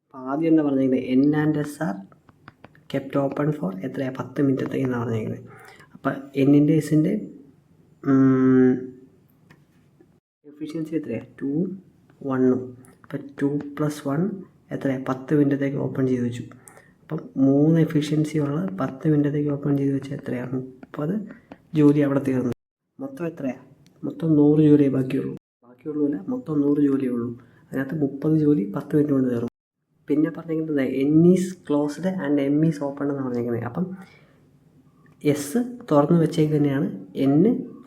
അപ്പോൾ ആദ്യം എന്താ പറഞ്ഞിരിക്കുന്നത്? N and S are kept open for എത്രയാണ്? 10 മിനിറ്റത്തേക്ക് എന്നാണ് പറഞ്ഞിരിക്കുന്നത്. അപ്പോൾ N-ൻ്റെ S-ൻ്റെ എഫിഷ്യൻസി എത്രയാണ്? 2, 1. അപ്പോൾ 2 + 1 എത്രയാണ്? 10 മിനിറ്റത്തേക്ക് ഓപ്പൺ ചെയ്ത് വെച്ചു. അപ്പം 3 എഫിഷ്യൻസി ഉള്ള 10 മിനിറ്റത്തേക്ക് ഓപ്പൺ ചെയ്ത് വെച്ചാൽ എത്രയാണ്? 30 ജോലി അവിടെ തീർന്നു. മൊത്തം എത്രയാണ്? മൊത്തം 100 ജോലിയേ ബാക്കിയുള്ളൂ. ബാക്കിയുള്ളൂല്ല, മൊത്തം 100 ജോലിയേ ഉള്ളൂ. അതിനകത്ത് 30 ജോലി 10 മിനിറ്റ് കൊണ്ട് തീർന്നു. പിന്നെ പറഞ്ഞിരിക്കുന്നത് N is closed and M is open എന്നാണ് പറഞ്ഞിരിക്കുന്നത്. അപ്പം S തുറന്നു വെച്ചേക്ക് തന്നെയാണ്, N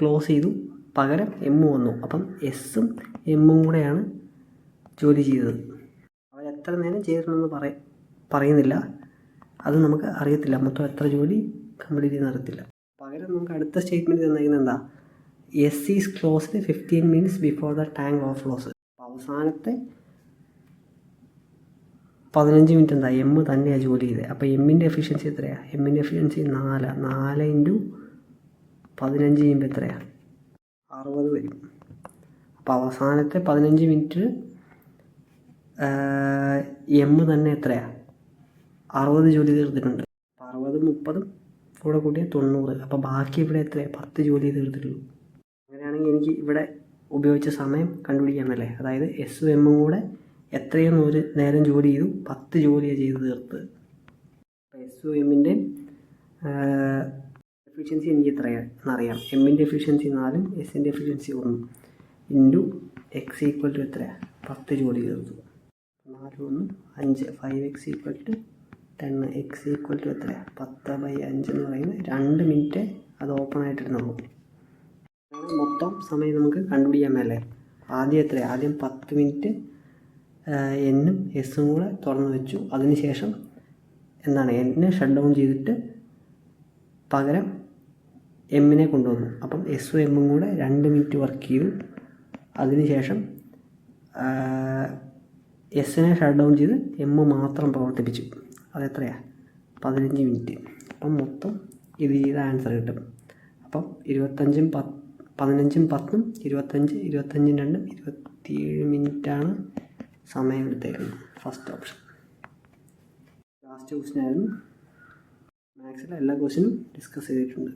ക്ലോസ് ചെയ്തു, പകരം M വന്നു. അപ്പം S-ഉം M-ഉം കൂടെയാണ് ജോലി ചെയ്തത്. അവരെത്ര നേരം ചെയ്തിട്ടുണ്ടെന്ന് പറയുന്നില്ല, അത് നമുക്ക് അറിയത്തില്ല. മൊത്തം എത്ര ജോലി കംപ്ലീറ്റ് ചെയ്യുന്ന അറിയത്തില്ല. പകരം നമുക്ക് അടുത്ത സ്റ്റേറ്റ്മെൻറ്റ് തന്നിരിക്കുന്നത് എന്താ? S is closed 15 minutes before the tank overflows. അവസാനത്തെ 15 മിനിറ്റ് എന്താ? M തന്നെയാണ് ജോലി ചെയ്തത്. അപ്പോൾ M-ൻ്റെ എഫിഷ്യൻസി എത്രയാണ്? M-ൻ്റെ എഫിഷ്യൻസി 4. 4 × 15 ചെയ്യുമ്പോൾ എത്രയാണ്? 60 വരും. അപ്പോൾ അവസാനത്തെ 15 മിനിറ്റ് M തന്നെ എത്രയാണ്? 60 ജോലി തീർത്തിട്ടുണ്ട്. അപ്പോൾ 60 30 കൂടെ കൂട്ടിയാൽ 90. അപ്പോൾ ബാക്കി ഇവിടെ എത്രയാണ്? 10 ജോലി തീർത്തിട്ടുള്ളൂ. അങ്ങനെയാണെങ്കിൽ എനിക്ക് ഇവിടെ ഉപയോഗിച്ച സമയം കണ്ടുപിടിക്കാമല്ലേ? അതായത് S-ഉം M-ഉം കൂടെ എത്രയും ഒരു നേരം ജോലി ചെയ്തു? 10 ജോലിയാണ് ചെയ്ത് തീർത്ത്. അപ്പോൾ S-ഉം M-ൻ്റെയും എഫിഷ്യൻസി എനിക്ക് എത്രയാണെന്നറിയാം. M-ൻ്റെ എഫിഷ്യൻസി 4, S-ൻ്റെ എഫിഷ്യൻസി 1 × X = എത്രയാണ്? 10 ജോലി തീർത്തു. 4 1 5, 5x = 10. X = എത്രയാണ്? 10/5 എന്ന് പറയുന്നത് 2 മിനിറ്റ് അത് ഓപ്പൺ ആയിട്ടിരുന്നുള്ളൂ. മൊത്തം സമയം നമുക്ക് കണ്ടുപിടിക്കാൻ മേലേ. ആദ്യം എത്രയാണ്? ആദ്യം 10 മിനിറ്റ് N-ഉം S-ഉം കൂടെ തുറന്നു വെച്ചു. അതിനുശേഷം എന്താണ്? N ഷട്ട് ഡൗൺ ചെയ്തിട്ട് പകരം M-നെ കൊണ്ടുവന്നു. അപ്പം S-ഉം M-ഉം കൂടെ 2 മിനിറ്റ് വർക്ക് ചെയ്തു. അതിനുശേഷം S-നെ ഷട്ട് ഡൗൺ ചെയ്ത് M മാത്രം പ്രവർത്തിപ്പിച്ചു. അതെത്രയാണ്? 15 മിനിറ്റ്. അപ്പം മൊത്തം ഇത് ചെയ്ത ആൻസർ കിട്ടും. അപ്പം 15 × 10 25, 25 × 2 27 മിനിറ്റാണ് സമയം എടുത്തേക്കുന്നത്. First option. ലാസ്റ്റ് ക്വസ്റ്റ്യൻ ആയിരുന്നു. മാത്സിലെ എല്ലാ ക്വസ്റ്റ്യനും ഡിസ്കസ് ചെയ്തിട്ടുണ്ട്.